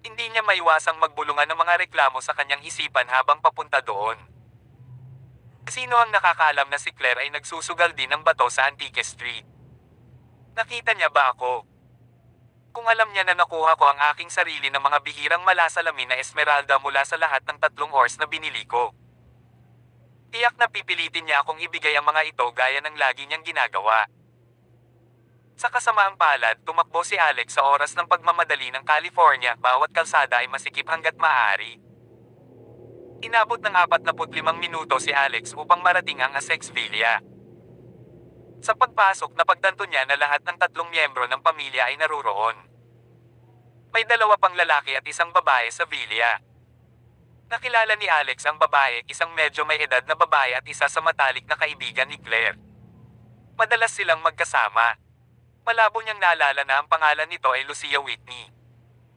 Hindi niya maiwasang magbulungan ng mga reklamo sa kanyang isipan habang papunta doon. Sino ang nakakaalam na si Claire ay nagsusugal din ng bato sa Antique Street? Nakita niya ba ako? Kung alam niya na nakuha ko ang aking sarili ng mga bihirang malasalamin na Esmeralda mula sa lahat ng 3 ores na binili ko. Tiyak na pipilitin niya akong ibigay ang mga ito gaya ng lagi niyang ginagawa. Sa kasamaang palad, tumakbo si Alex sa oras ng pagmamadali ng California, bawat kalsada ay masikip hanggat maaari. Inabot ng 45 minuto si Alex upang marating ang Essex Villa. Sa pagpasok, napagtanto niya na lahat ng 3 miyembro ng pamilya ay naruroon. May 2 pang lalaki at isang babae sa villa. Nakilala ni Alex ang babae, isang medyo may edad na babae at isa sa matalik na kaibigan ni Claire. Madalas silang magkasama. Malabo niyang naalala na ang pangalan nito ay Lucia Whitney.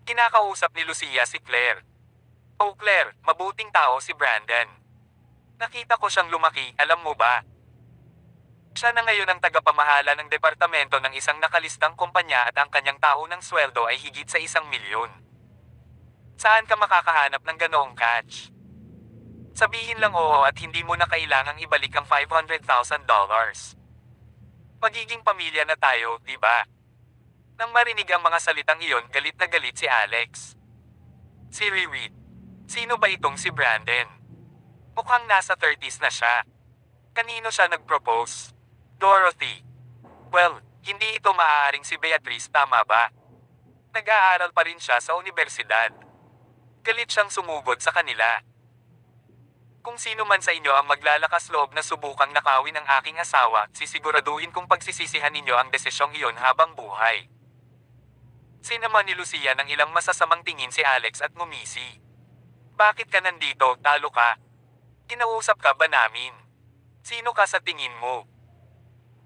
Kinakausap ni Lucia si Claire. Oh Claire, mabuting tao si Brandon. Nakita ko siyang lumaki, alam mo ba? Siya na ngayon ang tagapamahala ng departamento ng isang nakalistang kumpanya at ang kanyang taunang sweldo ay higit sa 1,000,000. Saan ka makakahanap ng ganoong catch? Sabihin lang oo at hindi mo na kailangang ibalik ang $500,000. Magiging pamilya na tayo, di ba? Nang marinig ang mga salitang iyon, galit na galit si Alex. Si Ririt. Sino ba itong si Brandon? Mukhang nasa 30s na siya. Kanino siya nag-propose? Dorothy. Well, hindi ito maaaring si Beatrice, tama ba? Nag-aaral pa rin siya sa universidad. Galit siyang sumugod sa kanila. Kung sino man sa inyo ang maglalakas loob na subukang nakawin ang aking asawa, sisiguraduhin kong pagsisisihan ninyo ang desisyong iyon habang buhay. Sinama ni Lucia ng ilang masasamang tingin si Alex at ngumisi. Bakit ka nandito, talo ka? Kinausap ka ba namin? Sino ka sa tingin mo?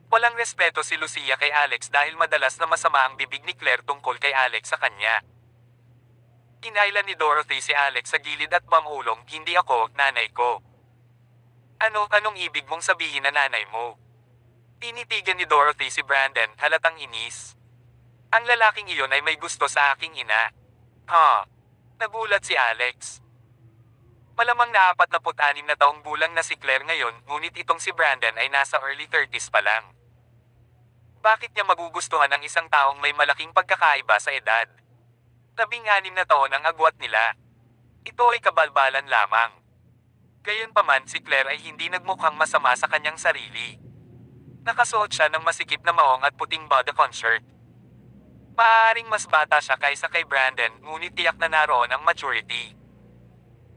Walang respeto si Lucia kay Alex dahil madalas na masama ang bibig ni Claire tungkol kay Alex sa kanya. Inailan ni Dorothy si Alex sa gilid at pamulong, hindi ako, nanay ko. Anong ibig mong sabihin na nanay mo? Tinitigan ni Dorothy si Brandon, halatang inis. Ang lalaking iyon ay may gusto sa aking ina. Nagulat si Alex. Malamang na 46 na taong gulang na si Claire ngayon, ngunit itong si Brandon ay nasa early 30s pa lang. Bakit niya magugustuhan ang isang taong may malaking pagkakaiba sa edad? 16 na taon ang agwat nila. Ito ay kabalbalan lamang. Gayunpaman si Claire ay hindi nagmukhang masama sa kanyang sarili. Nakasuot siya ng masikip na maong at puting bodycon shirt. Maaaring mas bata siya kaysa kay Brandon, ngunit tiyak na naroon ang maturity.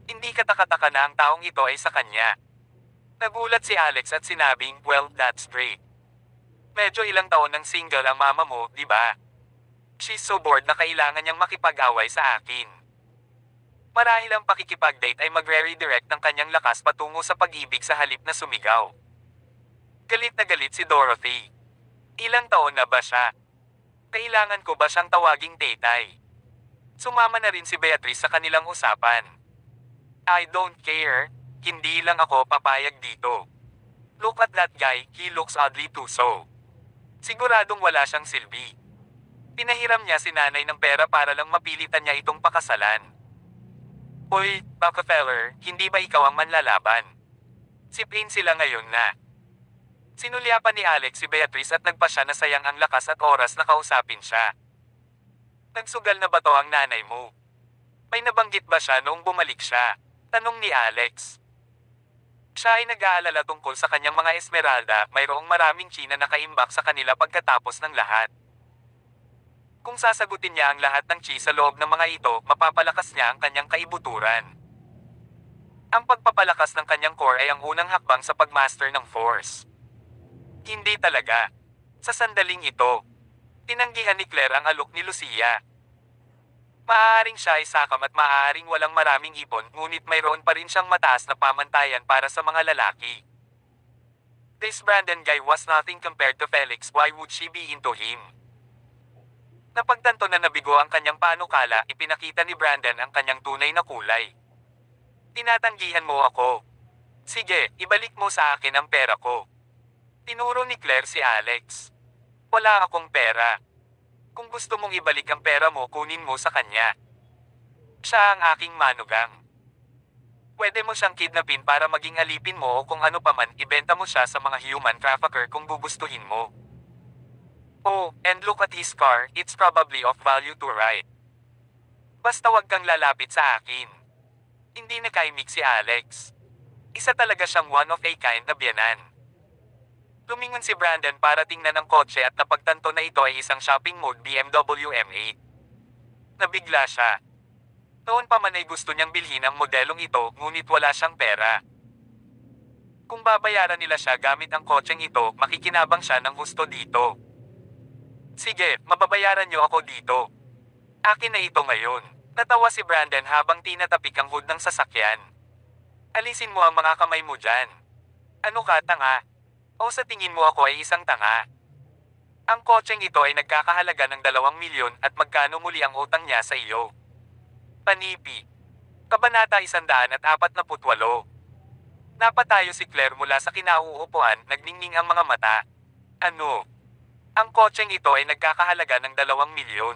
Hindi katakataka na ang taong ito ay sa kanya. Nagulat si Alex at sinabing, well, that's great. Medyo ilang taon ng single ang mama mo, di ba? She's so bored na kailangan niyang makipag-away sa akin. Marahil ang pakikipag-date ay magre-redirect ng kanyang lakas patungo sa pag-ibig sa halip na sumigaw. Galit na galit si Dorothy. Ilang taon na ba siya? Kailangan ko ba siyang tawaging tetay? Sumama na rin si Beatrice sa kanilang usapan. I don't care, hindi lang ako papayag dito. Look at that guy, he looks oddly too so. Siguradong wala siyang silbi. Pinahiram niya si nanay ng pera para lang mapilitan niya itong pakasalan. Uy, Rockefeller, hindi ba ikaw ang manlalaban? Sipin sila ngayon na. Sinulyapan ni Alex si Beatrice at nagpasya na sayang ang lakas at oras na kausapin siya. Nagsugal na ba to ang nanay mo? May nabanggit ba siya noong bumalik siya? Tanong ni Alex. Siya ay nag-aalala tungkol sa kanyang mga Esmeralda, mayroong maraming China na kaimbak sa kanila pagkatapos ng lahat. Kung sasagutin niya ang lahat ng chi sa loob ng mga ito, mapapalakas niya ang kanyang kaibuturan. Ang pagpapalakas ng kanyang core ay ang unang hakbang sa pagmaster ng force. Hindi talaga. Sa sandaling ito, tinanggihan ni Claire ang alok ni Lucia. Maaaring siya ay sakam at maaaring walang maraming ipon, ngunit mayroon pa rin siyang mataas na pamantayan para sa mga lalaki. This Brandon guy was nothing compared to Felix, why would she be into him? Napagtanto na nabigo ang kanyang panukala, ipinakita ni Brandon ang kanyang tunay na kulay. Tinatanggihan mo ako. Sige, ibalik mo sa akin ang pera ko. Tinuro ni Claire si Alex. Wala akong pera. Kung gusto mong ibalik ang pera mo, kunin mo sa kanya. Siya ang aking manugang. Pwede mo siyang kidnapin para maging alipin mo o kung ano paman, ibenta mo siya sa mga human trafficker kung gugustuhin mo. Oh, and look at his car, it's probably of value to right. Basta wag kang lalapit sa akin. Hindi nakaimik si Alex. Isa talaga siyang one of a kind na biyanan. Lumingon si Brandon para tingnan ang kotse at napagtanto na ito ay isang shopping mode BMW M8. Nabigla siya. Noon pa man ay gusto niyang bilhin ang modelong ito, ngunit wala siyang pera. Kung babayaran nila siya gamit ang kotseng ito, makikinabang siya ng husto dito. Sige, mababayaran niyo ako dito. Akin na ito ngayon. Natawa si Brandon habang tinatapik ang hood ng sasakyan. Alisin mo ang mga kamay mo dyan. Ano ka, tanga? O sa tingin mo ako ay isang tanga? Ang kotseng ito ay nagkakahalaga ng 2 milyon at magkano muli ang utang niya sa iyo? Panipi. Kabanata 148. Napatayo si Claire mula sa kinauupuan, nagningning ang mga mata. Ano? Ang kotseng ito ay nagkakahalaga ng 2 milyon.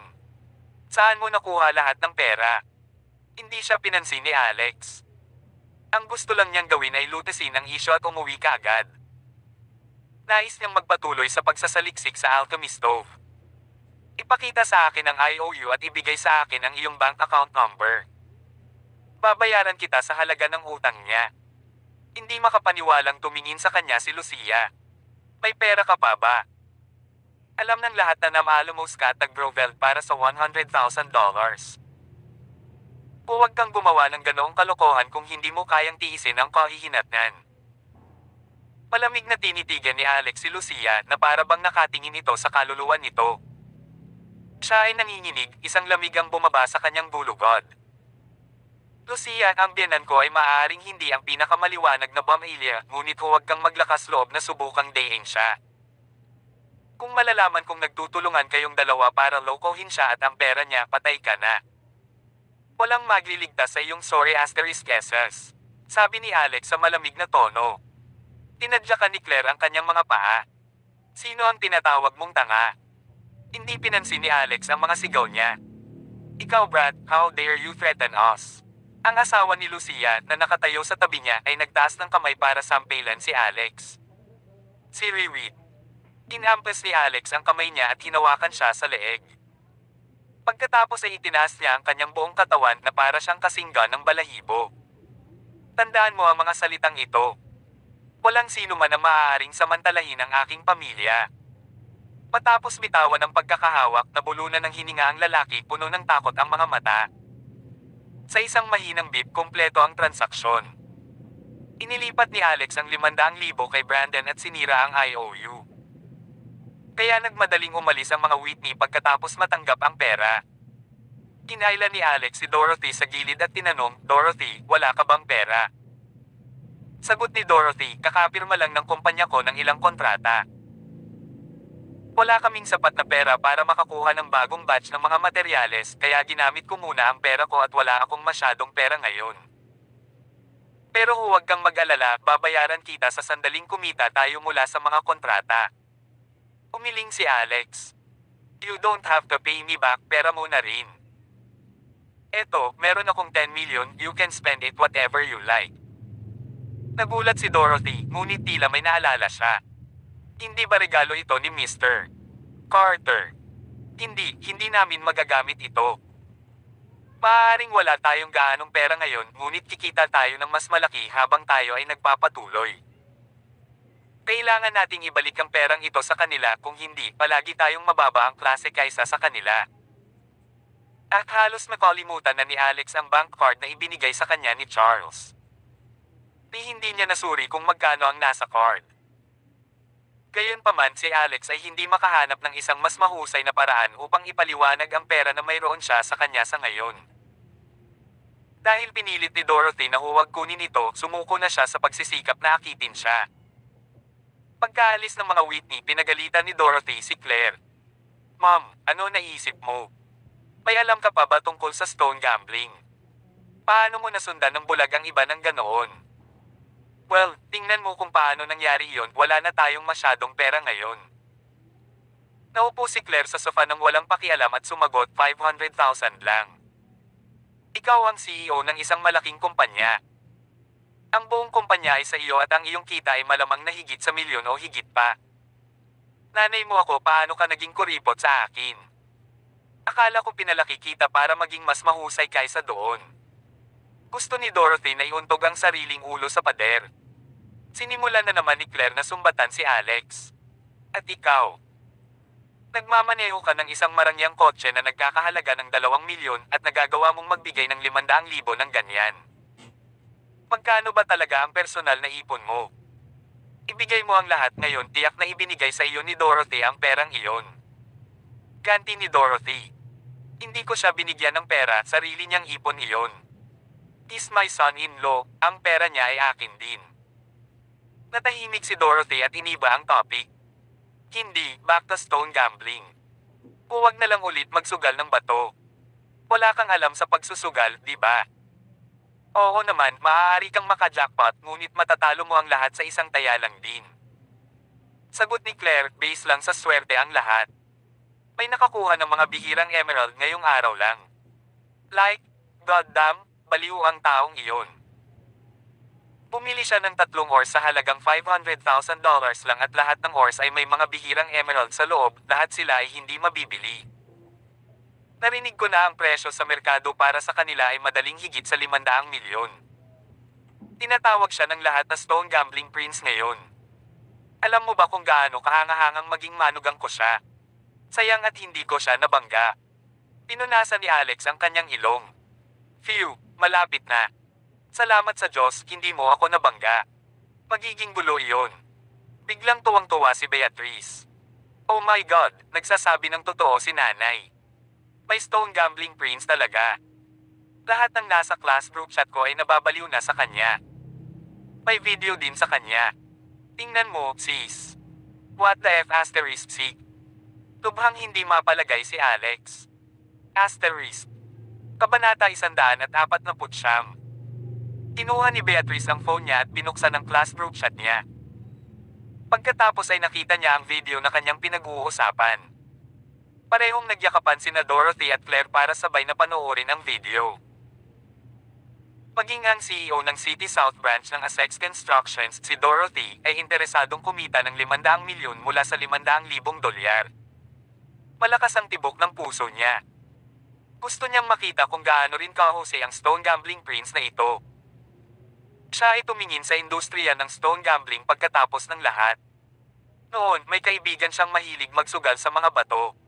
Saan mo nakuha lahat ng pera? Hindi siya pinansin ni Alex. Ang gusto lang niyang gawin ay lutasin ang isyo at umuwi kaagad. Nais niyang magpatuloy sa pagsasaliksik sa alchemy stove. Ipakita sa akin ang IOU at ibigay sa akin ang iyong bank account number. Babayaran kita sa halaga ng utang niya. Hindi makapaniwalang tumingin sa kanya si Lucia. May pera ka pa ba? Alam ng lahat na namalumos ka at nag-brovel para sa $100,000. Huwag kang gumawa ng ganoong kalokohan kung hindi mo kayang tiisin ang kahihinatnan. Malamig na tinitigan ni Alex si Lucia na para bang nakatingin ito sa kaluluwa nito. Siya ay nanginginig, isang lamig ang bumaba sa kanyang bulugod. Lucia, ang biyanan ko ay maaaring hindi ang pinakamaliwanag na pamilya, ngunit huwag kang maglakas loob na subukang dayin siya. Kung malalaman kong nagtutulungan kayong dalawa para lokohin siya at ang pera niya, patay ka na. Walang magliligtas sa iyong sorry asterisk SS. Sabi ni Alex sa malamig na tono. Tinadyakan ni Claire ang kanyang mga paa. Sino ang tinatawag mong tanga? Hindi pinansin ni Alex ang mga sigaw niya. Ikaw Brad, how dare you threaten us? Ang asawa ni Lucia na nakatayo sa tabi niya ay nagtaas ng kamay para sampelan si Alex. Si Riri. Inampas ni Alex ang kamay niya at hinawakan siya sa leeg. Pagkatapos ay itinaas niya ang kanyang buong katawan na para siyang kasingga ng balahibo. Tandaan mo ang mga salitang ito. Walang sino man ang maaaring samantalahin ang aking pamilya. Matapos bitawan ang pagkakahawak na bulunan ng hininga ang lalaki, puno ng takot ang mga mata. Sa isang mahinang beep, kumpleto ang transaksyon. Inilipat ni Alex ang 500,000 kay Brandon at sinira ang IOU. Kaya nagmadaling umalis ang mga Whitney pagkatapos matanggap ang pera. Kinailan ni Alex si Dorothy sa gilid at tinanong, Dorothy, wala ka bang pera? Sagot ni Dorothy, kakapirma lang ng kumpanya ko ng ilang kontrata. Wala kaming sapat na pera para makakuha ng bagong batch ng mga materyales, kaya ginamit ko muna ang pera ko at wala akong masyadong pera ngayon. Pero huwag kang mag-alala, babayaran kita sa sandaling kumita tayo mula sa mga kontrata. Umiling si Alex. You don't have to pay me back, pera mo na rin. Eto, meron akong 10 million, you can spend it whatever you like. Nagulat si Dorothy, ngunit tila may naalala siya. Hindi ba regalo ito ni Mr. Carter? Hindi namin magagamit ito. Maaaring wala tayong gaanong pera ngayon, ngunit kikita tayo ng mas malaki habang tayo ay nagpapatuloy. Kailangan nating ibalik ang perang ito sa kanila, kung hindi, palagi tayong mababa ang klase kaysa sa kanila. At halos makalimutan na ni Alex ang bank card na ibinigay sa kanya ni Charles. Hindi niya nasuri kung magkano ang nasa card. Gayunpaman si Alex ay hindi makahanap ng isang mas mahusay na paraan upang ipaliwanag ang pera na mayroon siya sa kanya sa ngayon. Dahil pinilit ni Dorothy na huwag kunin ito, sumuko na siya sa pagsisikap na akitin siya. Pagkaalis ng mga Whitney, pinagalitan ni Dorothy si Claire. Mom, ano naisip mo? May alam ka pa ba tungkol sa stone gambling? Paano mo nasundan ng bulag ang iba ng ganoon? Well, tingnan mo kung paano nangyari yon, wala na tayong masyadong pera ngayon. Naupo si Claire sa sofa ng walang pakialam at sumagot, 500,000 lang. Ikaw ang CEO ng isang malaking kumpanya. Ang buong kumpanya ay sa iyo at ang iyong kita ay malamang na higit sa milyon o higit pa. Nanay mo ako, paano ka naging kuripot sa akin? Akala ko pinalaki kita para maging mas mahusay kaysa doon. Gusto ni Dorothy na iuntog ang sariling ulo sa pader. Sinimulan na naman ni Claire na sumbatan si Alex. At ikaw? Nagmamaneho ka ng isang marangyang kotse na nagkakahalaga ng 2 milyon at nagagawa mong magbigay ng 500,000 ng ganyan. Magkano ba talaga ang personal na ipon mo? Ibigay mo ang lahat ngayon, tiyak na ibinigay sa iyo ni Dorothy ang perang iyon. Ganti ni Dorothy. Hindi ko siya binigyan ng pera, sarili niyang ipon iyon. He's my son-in-law, ang pera niya ay akin din. Natahimik si Dorothy at iniba ang topic. Hindi, back to stone gambling. Huwag na lang ulit magsugal ng bato. Wala kang alam sa pagsusugal, di ba? Oo naman, maaari kang maka-jackpot, ngunit matatalo mo ang lahat sa isang taya lang din. Sagot ni Claire, base lang sa swerte ang lahat. May nakakuha ng mga bihirang emerald ngayong araw lang. Like, goddamn, baliw ang taong iyon. Bumili siya ng 3 ores sa halagang $500,000 lang at lahat ng ores ay may mga bihirang emerald sa loob, lahat sila ay hindi mabibili. Narinig ko na ang presyo sa merkado para sa kanila ay madaling higit sa 500 milyon. Tinatawag siya ng lahat na stone gambling prince ngayon. Alam mo ba kung gaano kahangahangang maging manugang ko siya? Sayang at hindi ko siya nabangga. Pinunasan ni Alex ang kanyang ilong. Phew, malapit na. Salamat sa Diyos, hindi mo ako nabangga. Magiging gulo iyon. Biglang tuwang-tuwa si Beatrice. Oh my God, nagsasabi ng totoo si nanay. May stone gambling prince talaga. Lahat ng nasa class group chat ko ay nababaliw na sa kanya. May video din sa kanya. Tingnan mo, sis. What the F asterisk C? Tubhang hindi mapalagay si Alex. Asterisk. Kabanata 149. Kinuha ni Beatrice ang phone niya at binuksan ang class group chat niya. Pagkatapos ay nakita niya ang video na kanyang pinag-uusapan. Parehong nagyakapan sina Dorothy at Claire para sabay na panoorin ang video. Maging ang CEO ng City South Branch ng Essex Constructions, si Dorothy, ay interesadong kumita ng 500 milyon mula sa 500,000 dolyar. Malakas ang tibok ng puso niya. Gusto niyang makita kung gaano rin kahusay ang stone gambling prince na ito. Siya ay tumingin sa industriya ng stone gambling pagkatapos ng lahat. Noon, may kaibigan siyang mahilig magsugal sa mga bato.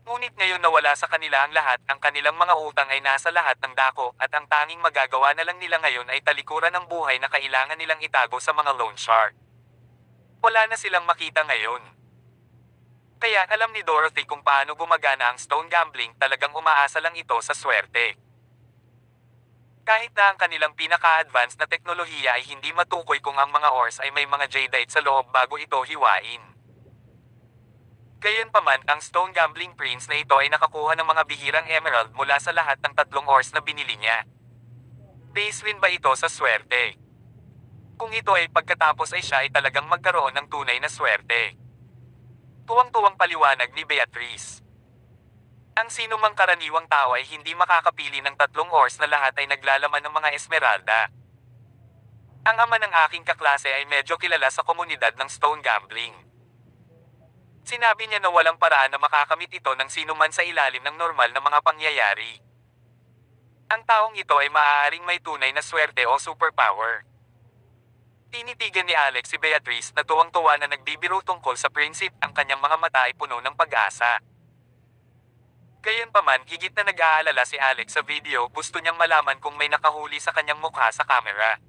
Ngunit ngayon nawala sa kanila ang lahat, ang kanilang mga utang ay nasa lahat ng dako, at ang tanging magagawa na lang nila ngayon ay talikuran ng buhay na kailangan nilang itago sa mga loan shark. Wala na silang makita ngayon. Kaya alam ni Dorothy kung paano gumagana ang stone gambling, talagang umaasa lang ito sa swerte. Kahit na ang kanilang pinaka-advanced na teknolohiya ay hindi matukoy kung ang mga ores ay may mga jadeite sa loob bago ito hiwain. Gayunpaman, ang stone gambling prince na ito ay nakakuha ng mga bihirang emerald mula sa lahat ng 3 ores na binili niya. Base rin ba ito sa swerte? Kung ito ay pagkatapos ay siya ay talagang magkaroon ng tunay na swerte. Tuwang-tuwang paliwanag ni Beatrice. Ang sinumang karaniwang tao ay hindi makakapili ng 3 ores na lahat ay naglalaman ng mga esmeralda. Ang ama ng aking kaklase ay medyo kilala sa komunidad ng stone gambling. Sinabi niya na walang paraan na makakamit ito ng sinuman sa ilalim ng normal na mga pangyayari. Ang taong ito ay maaaring may tunay na swerte o superpower. Tinitigan ni Alex si Beatrice na tuwang-tuwa na nagbibiro tungkol sa prinsip, ang kanyang mga mata ay puno ng pag-asa. Gayunpaman, higit na nag-aalala si Alex sa video, gusto niyang malaman kung may nakahuli sa kanyang mukha sa camera.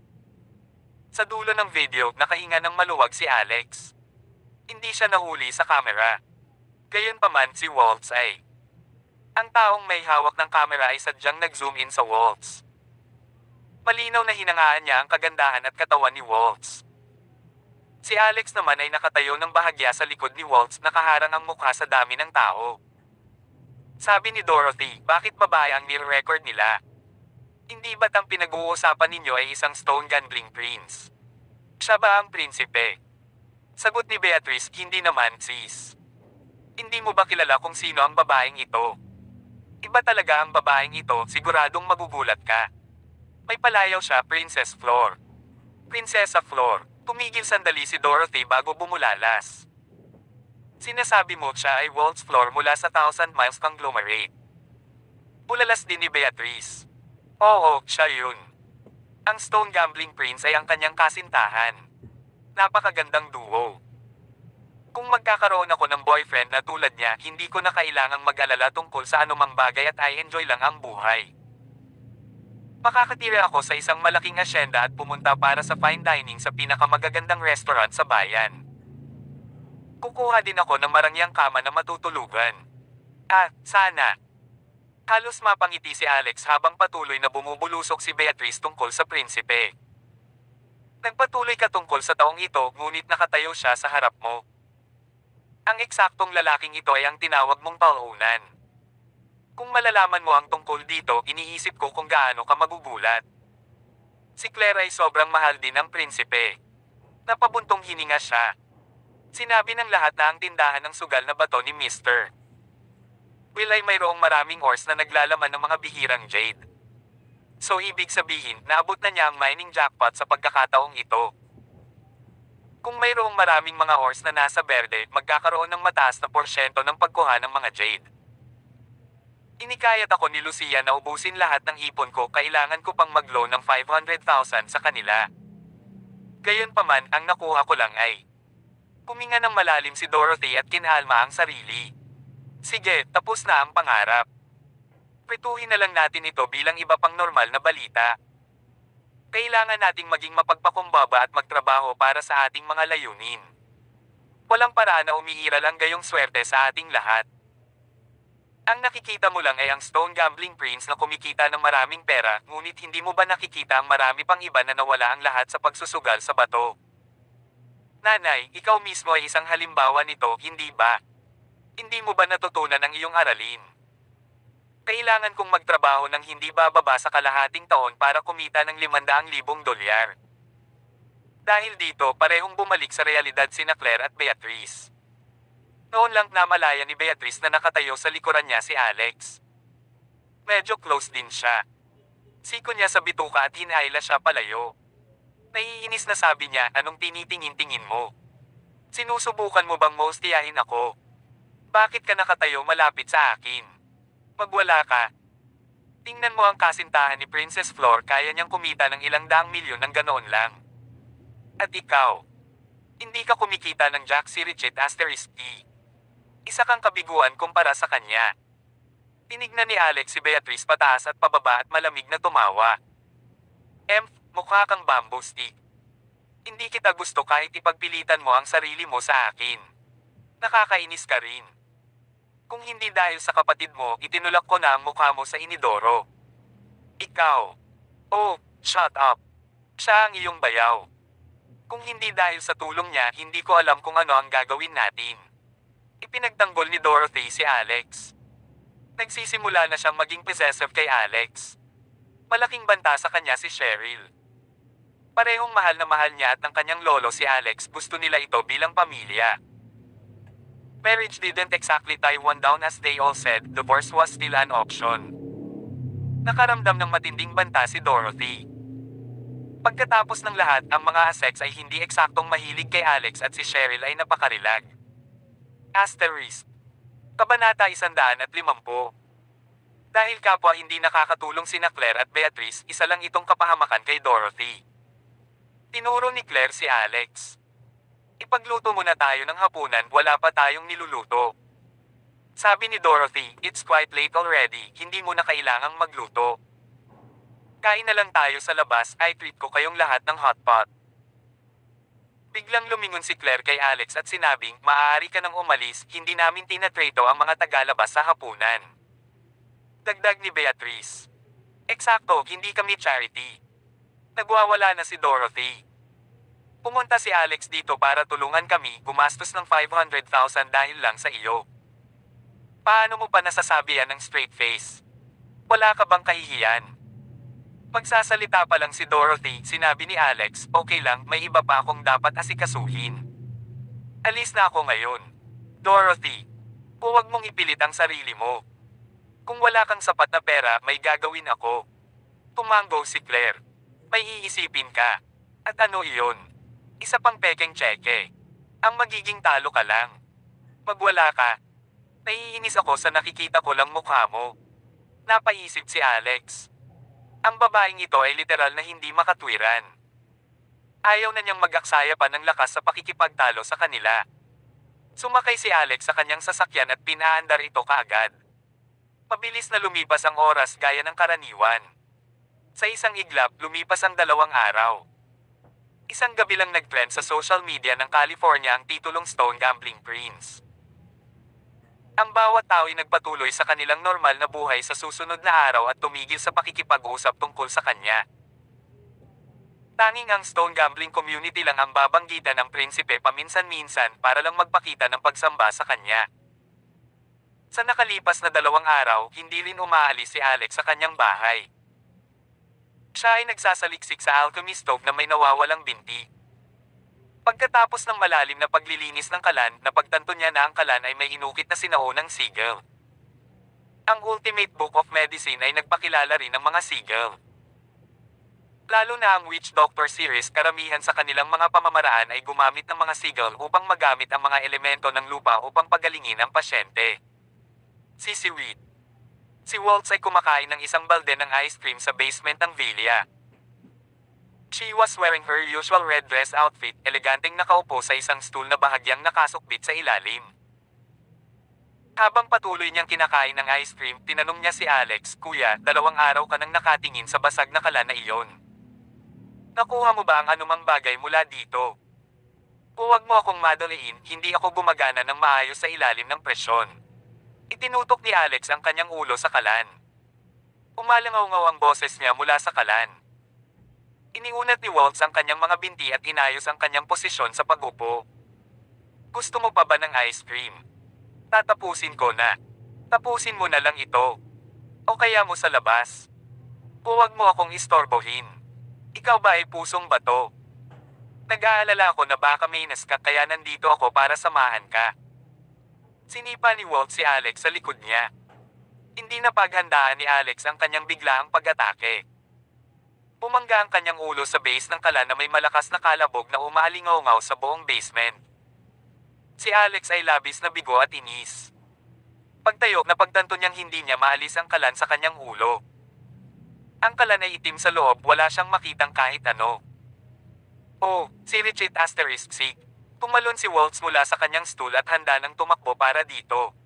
Sa dulo ng video, nakahinga ng maluwag si Alex. Hindi siya nahuli sa camera. Gayunpaman, si Waltz ay. Ang taong may hawak ng camera ay sadyang nag-zoom in sa Waltz. Malinaw na hinangaan niya ang kagandahan at katawan ni Waltz. Si Alex naman ay nakatayo ng bahagya sa likod ni Waltz, nakaharang ang mukha sa dami ng tao. Sabi ni Dorothy, bakit babae ang nire-record nila? Hindi ba't ang pinag-uusapan ninyo ay isang stone gambling prince? Siya ba ang prinsipe? Sagot ni Beatrice, hindi naman sis. Hindi mo ba kilala kung sino ang babaeng ito? Iba talaga ang babaeng ito, siguradong magugulat ka. May palayaw siya, Princess Flor. Prinsesa Flor. Tumigil sandali si Dorothy bago bumulalas. Sinasabi mo siya ay Waltz Flor mula sa Thousand Miles Conglomerate. Bulalas din ni Beatrice. Oo, siya yun. Ang stone gambling prince ay ang kanyang kasintahan. Napakagandang duo. Kung magkakaroon ako ng boyfriend na tulad niya, hindi ko na kailangang mag-alala tungkol sa anumang bagay at i-enjoy lang ang buhay. Makakatira ako sa isang malaking asyenda at pumunta para sa fine dining sa pinakamagagandang restaurant sa bayan. Kukuha din ako ng marangyang kama na matutulugan. Sana. Halos mapangiti si Alex habang patuloy na bumubulusok si Beatrice tungkol sa prinsipe. Nagpatuloy ka tungkol sa taong ito, ngunit nakatayo siya sa harap mo. Ang eksaktong lalaking ito ay ang tinawag mong taunan. Kung malalaman mo ang tungkol dito, iniisip ko kung gaano ka magugulat. Si Claire ay sobrang mahal din ng prinsipe. Napabuntong hininga siya. Sinabi ng lahat na ang tindahan ng sugal na bato ni Mr. Will ay mayroong maraming ores na naglalaman ng mga bihirang jade. So ibig sabihin, naabot na niya ang mining jackpot sa pagkakataong ito. Kung mayroong maraming mga ores na nasa berde, magkakaroon ng mataas na porsyento ng pagkuha ng mga jade. Inikayat ako ni Lucia na ubusin lahat ng ipon ko, kailangan ko pang mag-loan ng 500,000 sa kanila. Gayunpaman, ang nakuha ko lang ay huminga ng malalim si Dorothy at kinalma ang sarili. Sige, tapos na ang pangarap. Pituhin na lang natin ito bilang iba pang normal na balita. Kailangan nating maging mapagpakumbaba at magtrabaho para sa ating mga layunin. Walang paraan na umiiral ang gayong swerte sa ating lahat. Ang nakikita mo lang ay ang stone gambling prince na kumikita ng maraming pera, ngunit hindi mo ba nakikita ang marami pang iba na nawala ang lahat sa pagsusugal sa bato? Nanay, ikaw mismo ay isang halimbawa nito, hindi ba? Hindi mo ba natutunan ang iyong aralin? Kailangan kong magtrabaho ng hindi bababa sa kalahating taon para kumita ng 500,000 dolyar. Dahil dito, parehong bumalik sa realidad sina Claire at Beatrice. Noon lang namalaya ni Beatrice na nakatayo sa likuran niya si Alex. Medyo close din siya. Siko niya sa bituka at hinayla siya palayo. Naiinis na sabi niya, anong tinitingin-tingin mo? Sinusubukan mo bang maustiyahin ako? Bakit ka nakatayo malapit sa akin? Magwala ka. Tingnan mo ang kasintahan ni Princess Flor, kaya niyang kumita ng ilang daang milyon ng ganoon lang. At ikaw, hindi ka kumikita ng Jack si Richet Asterisk T. Isa kang kabiguan kumpara sa kanya. Tinignan ni Alex si Beatrice pataas at pababa at malamig na tumawa. Mukha kang bamboo stick. Hindi kita gusto kahit ipagpilitan mo ang sarili mo sa akin. Nakakainis ka rin. Kung hindi dahil sa kapatid mo, itinulak ko na ang mukha mo sa inidoro. Ikaw. Oh, shut up. Siya ang iyong bayaw. Kung hindi dahil sa tulong niya, hindi ko alam kung ano ang gagawin natin. Ipinagtanggol ni Dorothy si Alex. Nagsisimula na siyang maging possessive kay Alex. Malaking banta sa kanya si Cheryl. Parehong mahal na mahal niya at ng kanyang lolo si Alex, gusto nila ito bilang pamilya. Marriage didn't exactly tie one down as they all said, divorce was still an option. Nakaramdam ng matinding banta si Dorothy. Pagkatapos ng lahat, ang mga aseks ay hindi eksaktong mahilig kay Alex at si Cheryl ay napakarilag. Asterisk. Kabanata 150. Dahil kapwa hindi nakakatulong sina Claire at Beatrice, isa lang itong kapahamakan kay Dorothy. Tinuro ni Claire si Alex. Ipagluto muna tayo ng hapunan, wala pa tayong niluluto. Sabi ni Dorothy, it's quite late already, hindi mo na kailangang magluto. Kain na lang tayo sa labas, I treat ko kayong lahat ng hotpot. Biglang lumingon si Claire kay Alex at sinabing, maaari ka nang umalis, hindi namin tinatrato ang mga tagalabas sa hapunan. Dagdag ni Beatrice. Eksakto, hindi kami charity. Nagwawala na si Dorothy. Pumunta si Alex dito para tulungan kami, gumastos ng 500,000 dahil lang sa iyo. Paano mo pa nasasabi yan ng straight face? Wala ka bang kahihiyan? Magsasalita pa lang si Dorothy, sinabi ni Alex, okay lang, may iba pa akong dapat asikasuhin. Alis na ako ngayon. Dorothy, huwag mong ipilit ang sarili mo. Kung wala kang sapat na pera, may gagawin ako. Tumango si Claire. May iisipin ka. At ano iyon? Isa pang pekeng tseke. Ang magiging talo ka lang. Magwala ka. Naiinis ako sa nakikita ko lang mukha mo. Napaisip si Alex. Ang babaeng ito ay literal na hindi makatwiran. Ayaw na niyang mag-aksaya pa ng lakas sa pakikipagtalo sa kanila. Sumakay si Alex sa kanyang sasakyan at pinaandar ito kaagad. Mabilis na lumipas ang oras gaya ng karaniwan. Sa isang iglap, lumipas ang 2 araw. Isang gabi lang nag-trend sa social media ng California ang titulong Stone Gambling Prince. Ang bawat tao ay nagpatuloy sa kanilang normal na buhay sa susunod na araw at tumigil sa pakikipag-usap tungkol sa kanya. Tanging ang Stone Gambling community lang ang babanggitan ng prinsipe paminsan-minsan para lang magpakita ng pagsamba sa kanya. Sa nakalipas na 2 araw, hindi rin umaalis si Alex sa kanyang bahay. Siya ay nagsasaliksik sa alchemy stove na may nawawalang binti. Pagkatapos ng malalim na paglilinis ng kalan, napagtanto niya na ang kalan ay may inukit na sinaunang sigil. Ang Ultimate Book of Medicine ay nagpakilala rin ng mga sigil. Lalo na ang Witch Doctor series, karamihan sa kanilang mga pamamaraan ay gumamit ng mga sigil upang magamit ang mga elemento ng lupa upang pagalingin ang pasyente. Sisiwit. Si Waltz ay kumakain ng isang balde ng ice cream sa basement ng villa. She was wearing her usual red dress outfit, eleganteng nakaupo sa isang stool na bahagyang nakasukbit sa ilalim. Habang patuloy niyang kinakain ng ice cream, tinanong niya si Alex, Kuya, 2 araw ka nang nakatingin sa basag na kalan na iyon. Nakuha mo ba ang anumang bagay mula dito? Huwag mo akong madaliin, hindi ako gumagana ng maayos sa ilalim ng presyon. Itinutok ni Alex ang kanyang ulo sa kalan. Umalangaw-ngaw ang boses niya mula sa kalan. Iniunat ni Waltz ang kanyang mga binti at inayos ang kanyang posisyon sa pag-upo. Gusto mo pa ba ng ice cream? Tatapusin ko na. Tapusin mo na lang ito. O kaya mo sa labas. Huwag mo akong istorbohin. Ikaw ba ay pusong bato? Nag-aalala ako na baka may ka kaya nandito ako para samahan ka. Sinipa ni Walt si Alex sa likod niya. Hindi na paghandaan ni Alex ang kanyang biglaang pag-atake. Bumangga ang kanyang ulo sa base ng kalan na may malakas na kalabog na umalingaw sa buong basement. Si Alex ay labis na bigo at inis. Pagtayo na pagtanto niyang hindi niya maalis ang kalan sa kanyang ulo. Ang kalan ay itim sa loob, wala siyang makitang kahit ano. Oh, si Richard Asterisk Sig. Tumalon si Waltz mula sa kanyang stool at handa nang tumakbo para dito.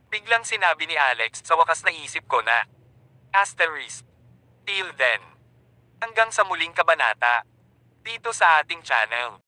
Biglang sinabi ni Alex, sa wakas naisip ko na. Asterisk. Till then. Hanggang sa muling kabanata. Dito sa ating channel.